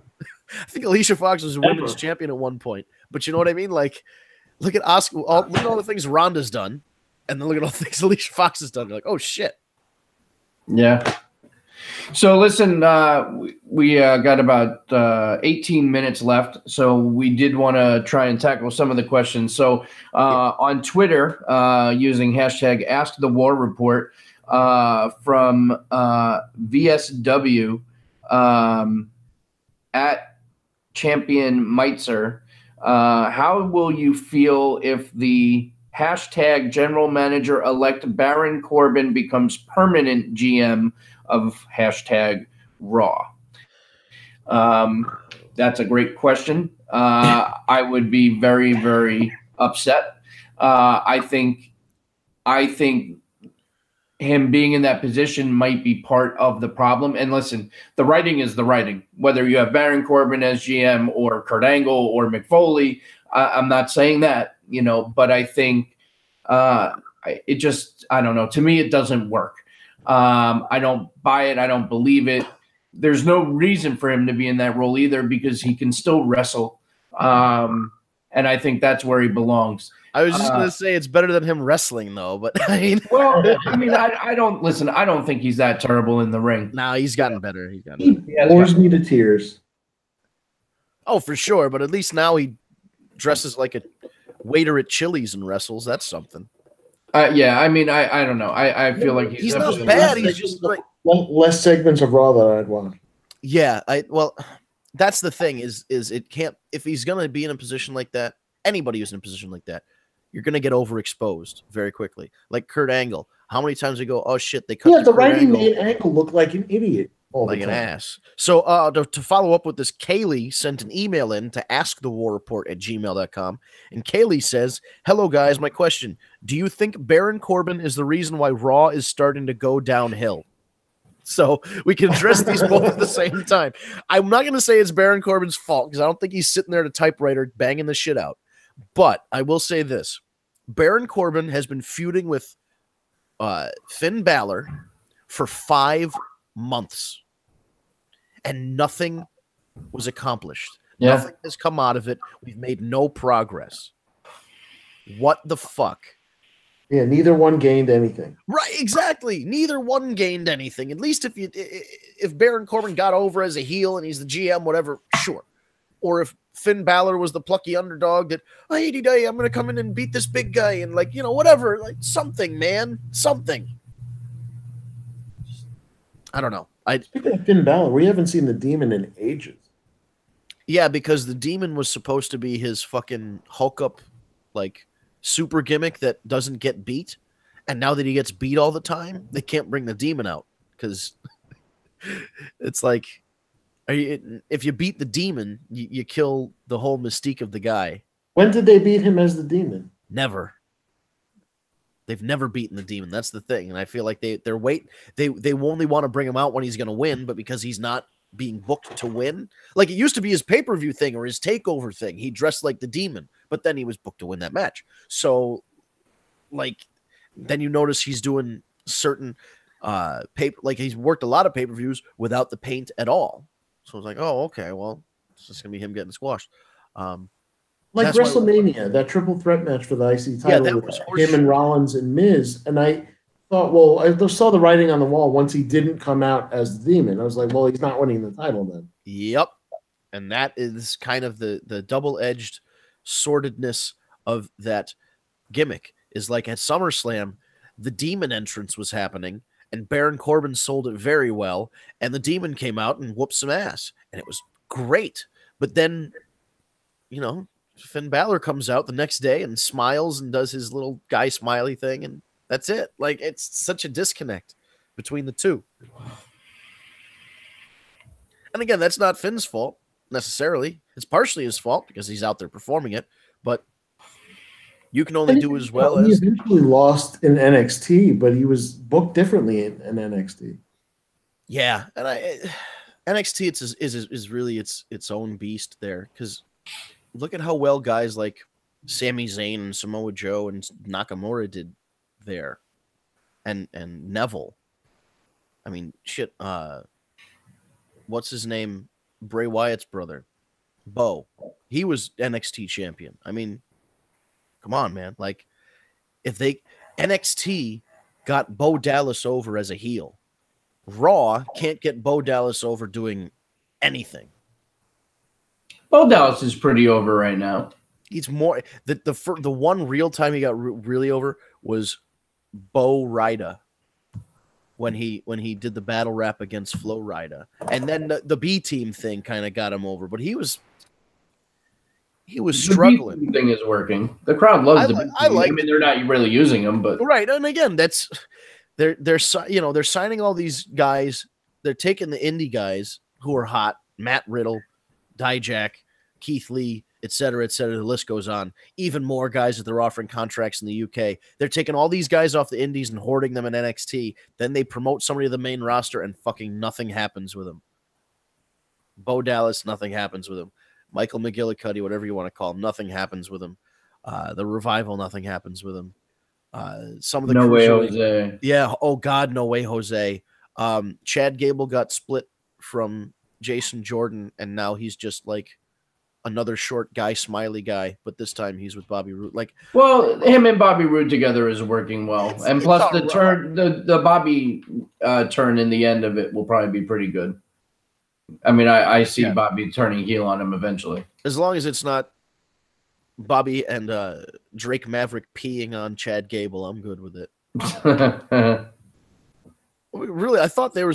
I think Alicia Fox was a women's champion at one point. But you know what I mean? Like, look at Asuka. Look at all the things Ronda's done, and then look at all the things Alicia Fox has done. You're like, oh, shit. Yeah. So listen, we got about 18 minutes left, so we did want to try and tackle some of the questions. So on Twitter, using hashtag AskTheWarReport, from VSW at Champion Meitzer, how will you feel if the hashtag general manager-elect Baron Corbin becomes permanent GM of hashtag Raw? That's a great question. I would be very, very upset. I think him being in that position might be part of the problem. And listen, the writing is the writing. Whether you have Baron Corbin as GM or Kurt Angle or Mick Foley, I'm not saying that, but I think I don't know. To me, it doesn't work. I don't buy it. I don't believe it. There's no reason for him to be in that role either, because he can still wrestle. And I think that's where he belongs. I was just going to say it's better than him wrestling, though. But I don't think he's that terrible in the ring. No, he's gotten better. He bores me to tears. Oh, for sure. But at least now he dresses like a waiter at Chili's and wrestles. That's something. Yeah, I don't know. I feel like he's not bad. He's just like less segments of Raw that I'd want. Yeah, that's the thing is it can't, if he's gonna be in a position like that, anybody who's in a position like that, you're gonna get overexposed very quickly. Like Kurt Angle, how many times we go, oh shit, they cut. Yeah, the writing made Angle look like an idiot. Like an ass. So to follow up with this, Kaylee sent an email in to askthewarreport@gmail.com. And Kaylee says, hello, guys. My question, do you think Baron Corbin is the reason why Raw is starting to go downhill? So we can address these both at the same time. I'm not going to say it's Baron Corbin's fault, because I don't think he's sitting there at a typewriter banging the shit out. But I will say this. Baron Corbin has been feuding with Finn Balor for 5 months, and nothing was accomplished. Yeah. Nothing has come out of it. We've made no progress. What the fuck? Yeah, neither one gained anything. Right, exactly. Neither one gained anything. At least if Baron Corbin got over as a heel and he's the GM, whatever, sure. Or if Finn Balor was the plucky underdog that, hey, I'm going to come in and beat this big guy and whatever, like something, man, something. I don't know. Speaking of Finn Balor, we haven't seen the Demon in ages. Yeah, because the Demon was supposed to be his fucking Hulk up like super gimmick that doesn't get beat. And now that he gets beat all the time, they can't bring the demon out because it's like, if you beat the demon, you kill the whole mystique of the guy. When did they beat him as the demon? Never. They've never beaten the demon. That's the thing. And I feel like they only want to bring him out when he's going to win, but because he's not being booked to win, like it used to be his pay-per-view thing or his takeover thing, he dressed like the demon, but then he was booked to win that match. So like, then you notice he's doing certain like he's worked a lot of pay-per-views without the paint at all. So it's like, oh, okay, well, it's just gonna be him getting squashed. Like WrestleMania, that triple threat match for the IC title, that was him and Rollins and Miz. And I thought, well, I saw the writing on the wall once he didn't come out as the demon. I was like, well, he's not winning the title then. Yep. And that is kind of the double-edged sordidness of that gimmick. Is like at SummerSlam, the demon entrance was happening, and Baron Corbin sold it very well, and the demon came out and whooped some ass, and it was great. But then, you know, Finn Balor comes out the next day and smiles and does his little guy smiley thing, and that's it. Like, it's such a disconnect between the two. And again, that's not Finn's fault necessarily. It's partially his fault because he's out there performing it, but you can only do as well as. He eventually lost in NXT, but he was booked differently in NXT. Yeah, and NXT is really its own beast there, because look at how well guys like Sami Zayn and Samoa Joe and Nakamura did there, and Neville. I mean, shit. What's his name? Bray Wyatt's brother, Bo. He was NXT champion. I mean, come on, man. Like, if NXT got Bo Dallas over as a heel, Raw can't get Bo Dallas over doing anything. Bo Dallas is pretty over right now. He's more the one real time he got really over was Bo Rida when he did the battle rap against Flo Rida, and then the B team thing kind of got him over, but he was struggling. The B team thing is working. The crowd loves the B team. I mean, they're not really using them, but right. And again, that's they're signing all these guys. They're taking the indie guys who are hot, Matt Riddle, Dijak, Keith Lee, et cetera, et cetera. The list goes on. Even more guys that they're offering contracts in the UK. They're taking all these guys off the indies and hoarding them in NXT. Then they promote somebody to the main roster and fucking nothing happens with them. Bo Dallas, nothing happens with him. Michael McGillicuddy, whatever you want to call him, nothing happens with him. The Revival, nothing happens with him. Some of the No Way Jose. Yeah. Oh God, No Way Jose. Chad Gable got split from Jason Jordan, and now he's just like another short guy, smiley guy, but this time he's with Bobby Roode. Like, well, him and Bobby Roode together is working well, and plus the turn, the Bobby turn in the end of it will probably be pretty good. I mean, I see Bobby turning heel on him eventually, as long as it's not Bobby and Drake Maverick peeing on Chad Gable. I'm good with it. Really, I thought there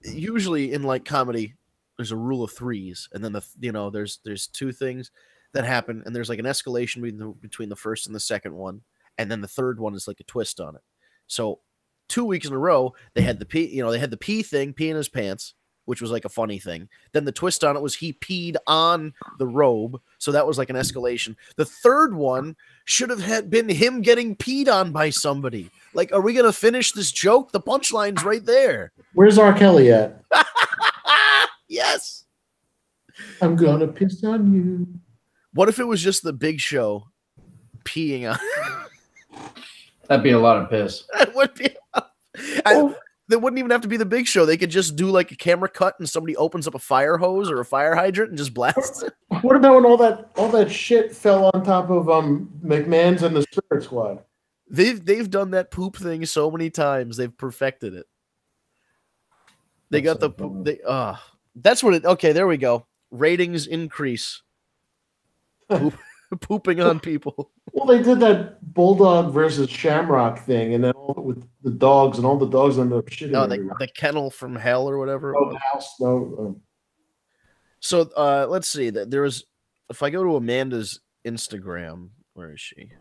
usually in like comedy, there's a rule of threes, and then there's two things that happen, and there's like an escalation between the first and the second one, and then the third one is like a twist on it. So 2 weeks in a row, they had the pee thing, pee in his pants, which was like a funny thing. Then the twist on it was he peed on the robe, so that was like an escalation. The third one should have been him getting peed on by somebody. Like, are we gonna finish this joke? The punchline's right there. Where's R. Kelly at? Yes. I'm gonna piss on you. What if it was just the Big Show peeing on? That'd be a lot of piss. That would be. They wouldn't even have to be the Big Show. They could just do like a camera cut and somebody opens up a fire hose or a fire hydrant and just blasts it. What about when all that shit fell on top of McMahon's and the Spirit Squad? They've done that poop thing so many times. They've perfected it. They got the poop. That's what it. Okay, there we go. Ratings increase. Pooping on people. Well, they did that Bulldog versus Shamrock thing, and then with the dogs, and all the dogs ended up shitting. No, the kennel from hell or whatever. Oh, house. No. So let's see. There was. If I go to Amanda's Instagram. Where is she?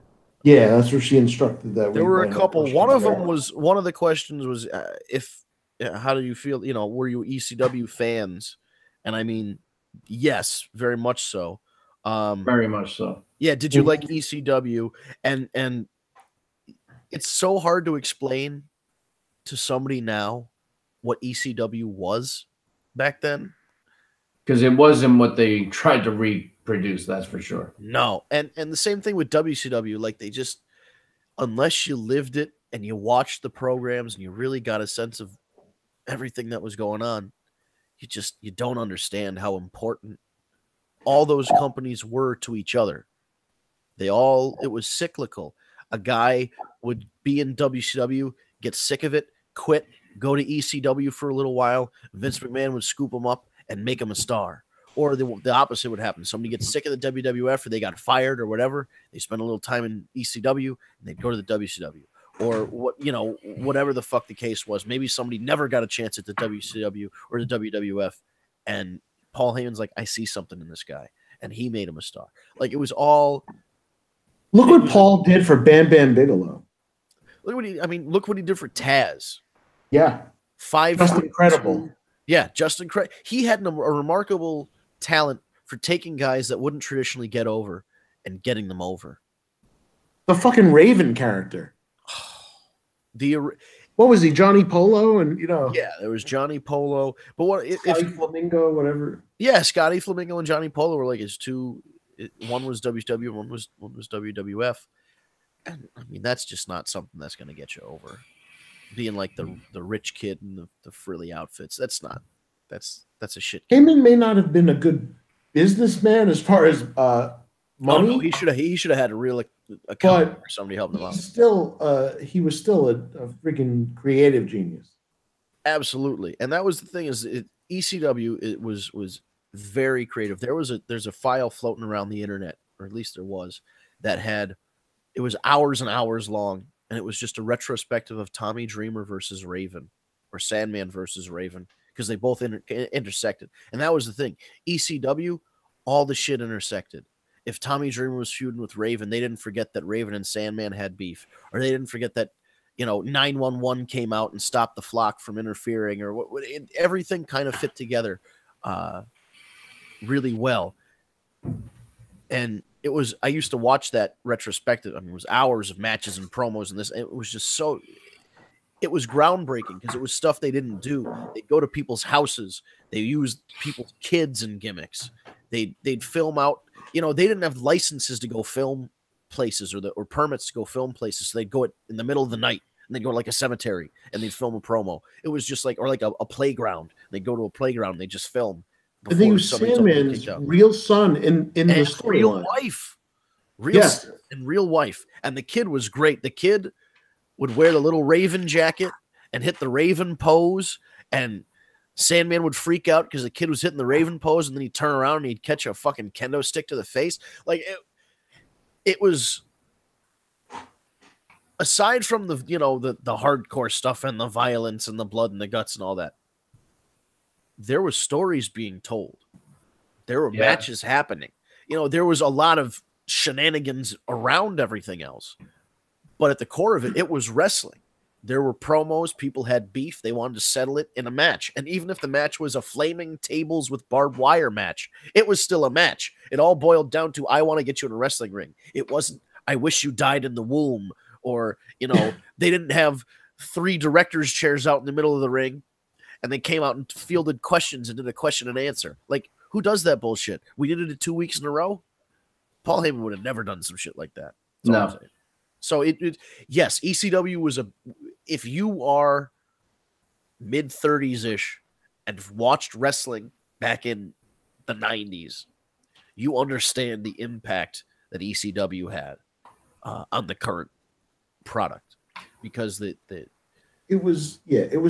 Yeah, that's where she instructed that. There were a couple. One of the questions was how do you feel? Were you ECW fans? And I mean, yes, very much so. Very much so. Yeah. Did you like ECW? And it's so hard to explain to somebody now what ECW was back then. Because it wasn't what they tried to reproduce, that's for sure. No. And the same thing with WCW. Like, they just, unless you lived it and you watched the programs and you really got a sense of everything that was going on, you don't understand how important all those companies were to each other. It was cyclical. A guy would be in WCW, get sick of it, quit, go to ECW for a little while. Vince McMahon would scoop him up and make him a star. Or the opposite would happen. Somebody gets sick of the WWF or they got fired or whatever. They spend a little time in ECW and they'd go to the WCW. Or whatever the fuck the case was. Maybe somebody never got a chance at the WCW or the WWF. And Paul Heyman's like, I see something in this guy. And he made him a star. Like, it was all... Look what Paul did for Bam Bam Bigelow. Look what he did for Taz. Yeah. Just incredible. Yeah, just incredible. He had a remarkable talent for taking guys that wouldn't traditionally get over and getting them over. The fucking Raven character. What was he, Johnny Polo? And yeah, there was Johnny Polo. But Scotty Flamingo, whatever. Yeah, Scotty Flamingo and Johnny Polo were like his two. One was WCW, one was WWF. And I mean, that's just not something that's going to get you over. Being like the rich kid in the frilly outfits. That's a shit. Heyman may not have been a good businessman as far as money. No, he should have had a real accountant or somebody helping him out. He was still a freaking creative genius. Absolutely, and that was the thing is ECW. It was very creative. There's a file floating around the internet, or at least there was, it was hours and hours long. And it was just a retrospective of Tommy Dreamer versus Raven, or Sandman versus Raven, because they both intersected. And that was the thing. ECW, all the shit intersected. If Tommy Dreamer was feuding with Raven, they didn't forget that Raven and Sandman had beef. Or they didn't forget that, 911 came out and stopped the flock from interfering. Or everything kind of fit together really well. And I used to watch that retrospective. I mean, it was hours of matches and promos and this. It was just it was groundbreaking because it was stuff they didn't do. They'd go to people's houses. They used people's kids in gimmicks. They'd film out, they didn't have licenses to go film places or permits to go film places. So they'd go in the middle of the night and they'd go to like a cemetery and they'd film a promo. It was just like a playground. They'd go to a playground and they'd just film. I think it was Sandman's real son in the storyline. Real wife. Real wife. And the kid was great. The kid would wear the little Raven jacket and hit the Raven pose. And Sandman would freak out because the kid was hitting the Raven pose. And then he'd turn around and he'd catch a fucking kendo stick to the face. Like, it was... Aside from the hardcore stuff and the violence and the blood and the guts and all that, there were stories being told. There were matches happening. There was a lot of shenanigans around everything else. But at the core of it, it was wrestling. There were promos. People had beef. They wanted to settle it in a match. And even if the match was a flaming tables with barbed wire match, it was still a match. It all boiled down to, I want to get you in a wrestling ring. It wasn't, I wish you died in the womb. Or, they didn't have 3 director's chairs out in the middle of the ring. And they came out and fielded questions and did a question and answer. Like, who does that bullshit? We did it 2 weeks in a row. Paul Heyman would have never done some shit like that. No. So yes, ECW was if you are mid-30s ish and watched wrestling back in the 90s, you understand the impact that ECW had on the current product, because it was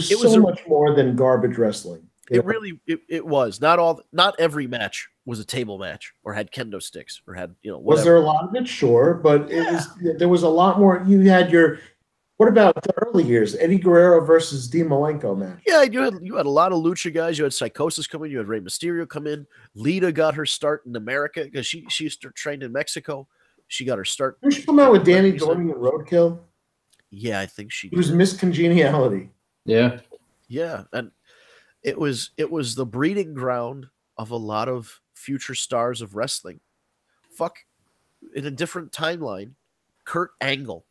so much more than garbage wrestling. It was. Not every match was a table match or had kendo sticks or had, whatever. Was there a lot of it? Sure. But there was a lot more. You had your What about the early years? Eddie Guerrero versus Dean Malenko match. Yeah, you had a lot of lucha guys. You had Psychosis come in. You had Rey Mysterio come in. Lita got her start in America because she used to train in Mexico. She got her start. Did she come out with Danny Dorning and Roadkill? Yeah, I think she did. It was Miss Congeniality. Yeah. Yeah, and it was the breeding ground of a lot of future stars of wrestling. Fuck, in a different timeline, Kurt Angle.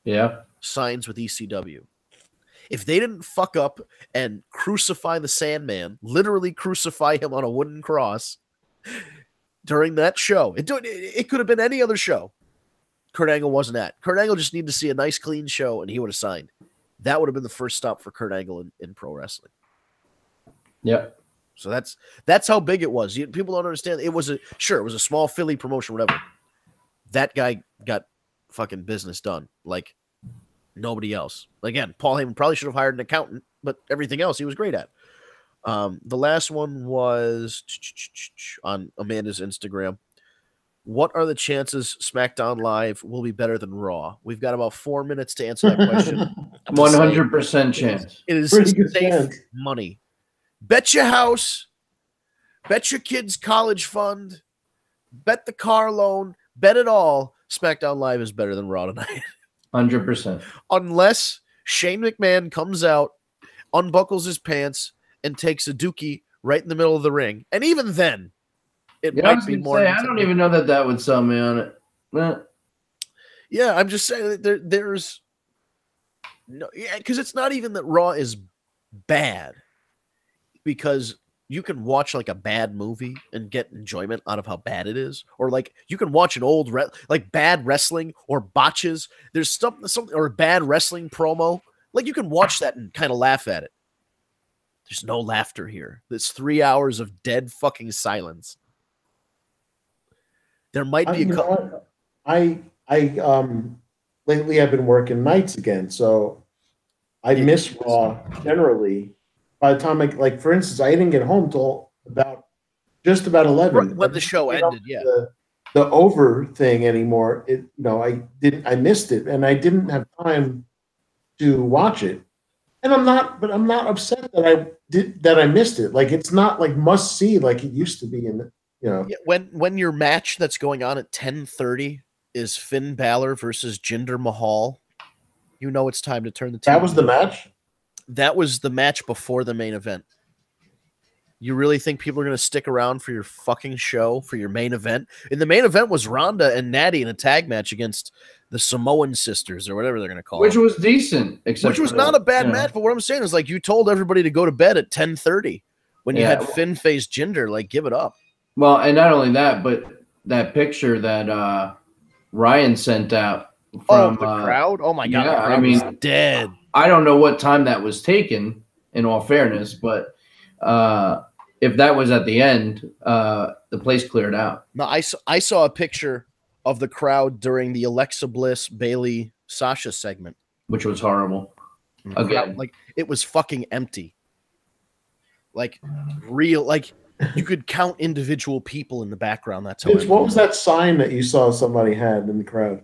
Yeah. Signs with ECW. If they didn't fuck up and crucify the Sandman, literally crucify him on a wooden cross during that show, it could have been any other show. Kurt Angle wasn't at. Kurt Angle just needed to see a nice, clean show, and he would have signed. That would have been the first stop for Kurt Angle in pro wrestling. Yeah. So that's how big it was. People don't understand. It was a small Philly promotion, whatever. That guy got fucking business done. Like nobody else. Again, Paul Heyman probably should have hired an accountant, but everything else he was great at. The last one was on Amanda's Instagram. What are the chances SmackDown Live will be better than Raw? We've got about 4 minutes to answer that question. 100% chance. It is safe money. Bet your house. Bet your kids' college fund. Bet the car loan. Bet it all. SmackDown Live is better than Raw tonight. 100%. Unless Shane McMahon comes out, unbuckles his pants, and takes a dookie right in the middle of the ring. And even then, it might be more. I don't even know that would sell me on it. Yeah, I'm just saying that there's no, because it's not even that Raw is bad, because you can watch like a bad movie and get enjoyment out of how bad it is, or like you can watch an old like bad wrestling or botches. There's something or a bad wrestling promo. Like you can watch that and kind of laugh at it. There's no laughter here. It's 3 hours of dead fucking silence. There might be a couple. Lately I've been working nights again, so I miss Raw generally. By the time for instance, I didn't get home till just about 11 when the show ended. Yeah, the over thing anymore. I missed it, and I didn't have time to watch it. And I'm not upset that I missed it. Like it's not like must see like it used to be in the. Yeah, when your match that's going on at 10:30 is Finn Balor versus Jinder Mahal, you know it's time to turn the TV. That was the match? That was the match before the main event. You really think people are going to stick around for your fucking show, for your main event? And the main event was Ronda and Natty in a tag match against the Samoan sisters or whatever they're going to call it. Which was decent. Which was not a bad match, but what I'm saying is like you told everybody to go to bed at 10:30 when you had Finn face Jinder, like give it up. Well, and not only that, but that picture that Ryan sent out from the crowd. Oh my god, yeah, the crowd was dead. I don't know what time that was taken. In all fairness, but if that was at the end, the place cleared out. No, I saw a picture of the crowd during the Alexa Bliss Bailey Sasha segment, which was horrible. Again, like it was fucking empty. Like real, like. You could count individual people in the background. That's how. What was that sign that you saw somebody had in the crowd?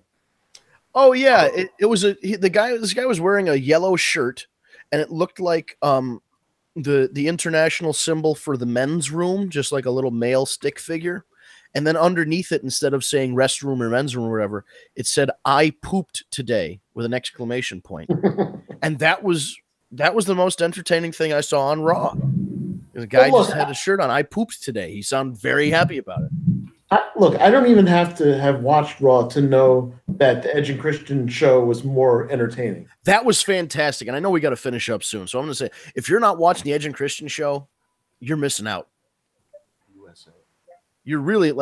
Oh yeah, it was this guy was wearing a yellow shirt, and it looked like the international symbol for the men's room, just like a little male stick figure, and then underneath it, instead of saying restroom or men's room or whatever, it said "I pooped today" with an exclamation point, and that was the most entertaining thing I saw on Raw. The guy just had a shirt on. I pooped today. He sounded very happy about it. I don't even have to have watched Raw to know that the Edge and Christian show was more entertaining. That was fantastic. And I know we got to finish up soon. So I'm going to say, if you're not watching the Edge and Christian show, you're missing out. USA. You're really,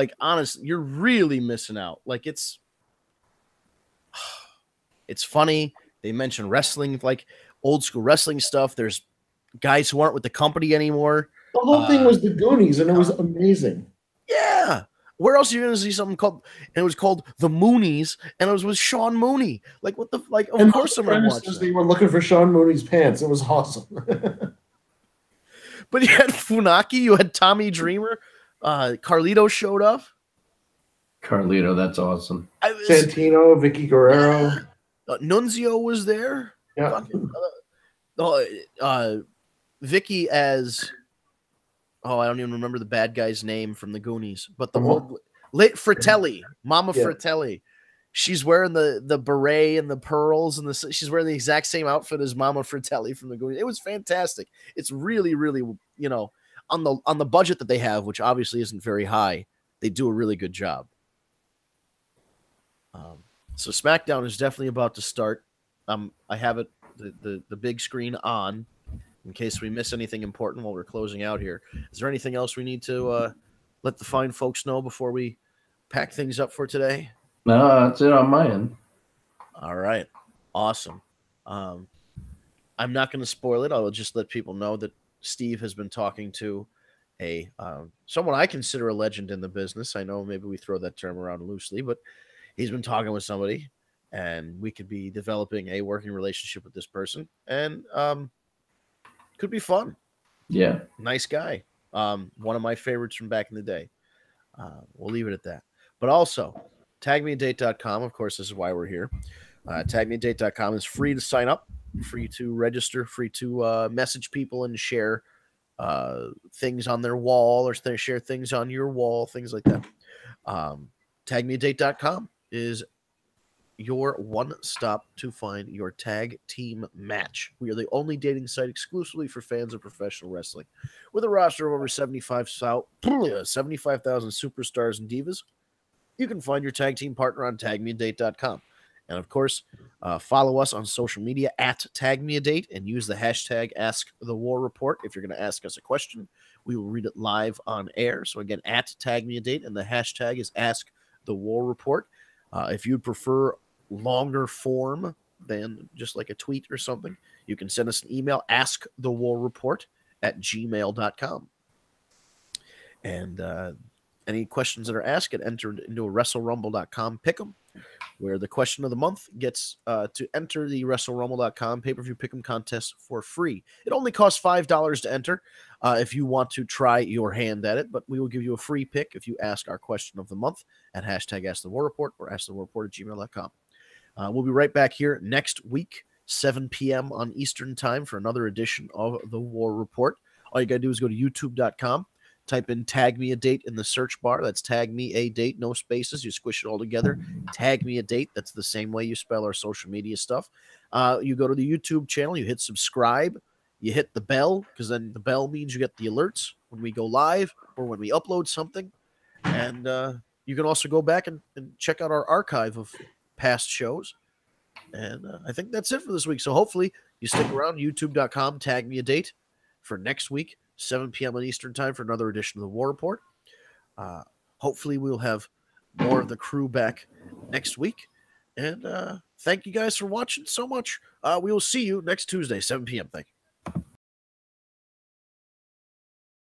you're really missing out. Like, it's funny. They mention wrestling, like old school wrestling stuff. There's guys who aren't with the company anymore. The whole thing was the Goonies, and it was amazing. Yeah. Where else are you going to see something called? And it was called The Moonies, and it was with Sean Mooney. Like what the like? Of course, I'm going to watch that. They were looking for Sean Mooney's pants. It was awesome. But you had Funaki, you had Tommy Dreamer, Carlito showed up. Carlito, that's awesome. Santino, Vicky Guerrero. Nunzio was there. Yeah. Vicky as I don't even remember the bad guy's name from the Goonies, but the Come old Fratelli, Mama Yeah. Fratelli. She's wearing the beret and the pearls, and she's wearing the exact same outfit as Mama Fratelli from the Goonies. It was fantastic. It's really, really, on the budget that they have, which obviously isn't very high, they do a really good job. So SmackDown is definitely about to start. I have it the big screen on in case we miss anything important while we're closing out here. Is there anything else we need to let the fine folks know before we pack things up for today? No, that's it on my end. All right. Awesome. I'm not going to spoil it. I'll just let people know that Steve has been talking to someone I consider a legend in the business. I know maybe we throw that term around loosely, but he's been talking with somebody, and we could be developing a working relationship with this person, and could be fun. Yeah. Nice guy. One of my favorites from back in the day. We'll leave it at that. But also, tagmeadate.com, of course, this is why we're here. Tagmeadate.com is free to sign up, free to register, free to message people and share things on their wall, or share things on your wall, things like that. Tagmeadate.com is your one-stop to find your tag team match. We are the only dating site exclusively for fans of professional wrestling. With a roster of over 75,000 superstars and divas, you can find your tag team partner on tagmeadate.com. And of course, follow us on social media at tagmeadate and use the hashtag AskTheWarReport if you're going to ask us a question. We will read it live on air. So again, at tagmeadate, and the hashtag is AskTheWarReport. If you'd prefer longer form than just like a tweet or something, you can send us an email, askthewarreport@gmail.com. And any questions that are asked get entered into a WrestleRumble.com pick'em, where the question of the month gets to enter the WrestleRumble.com pay-per-view pick'em contest for free. It only costs $5 to enter if you want to try your hand at it, but we will give you a free pick if you ask our question of the month at hashtag AskTheWarReport or AskTheWarReport@gmail.com. We'll be right back here next week, 7 p.m. on Eastern Time, for another edition of The War Report. All you got to do is go to youtube.com, type in Tag Me a Date in the search bar. That's Tag Me a Date, no spaces. You squish it all together. Tag Me a Date. That's the same way you spell our social media stuff. You go to the YouTube channel. You hit subscribe. You hit the bell, because then the bell means you get the alerts when we go live or when we upload something. And you can also go back and check out our archive of past shows. And I think that's it for this week. So hopefully you stick around, youtube.com, Tag Me a Date, for next week, 7 p.m. on Eastern Time, for another edition of the War Report. Hopefully we'll have more of the crew back next week. And thank you guys for watching so much. We will see you next Tuesday, 7 p.m. Thank you.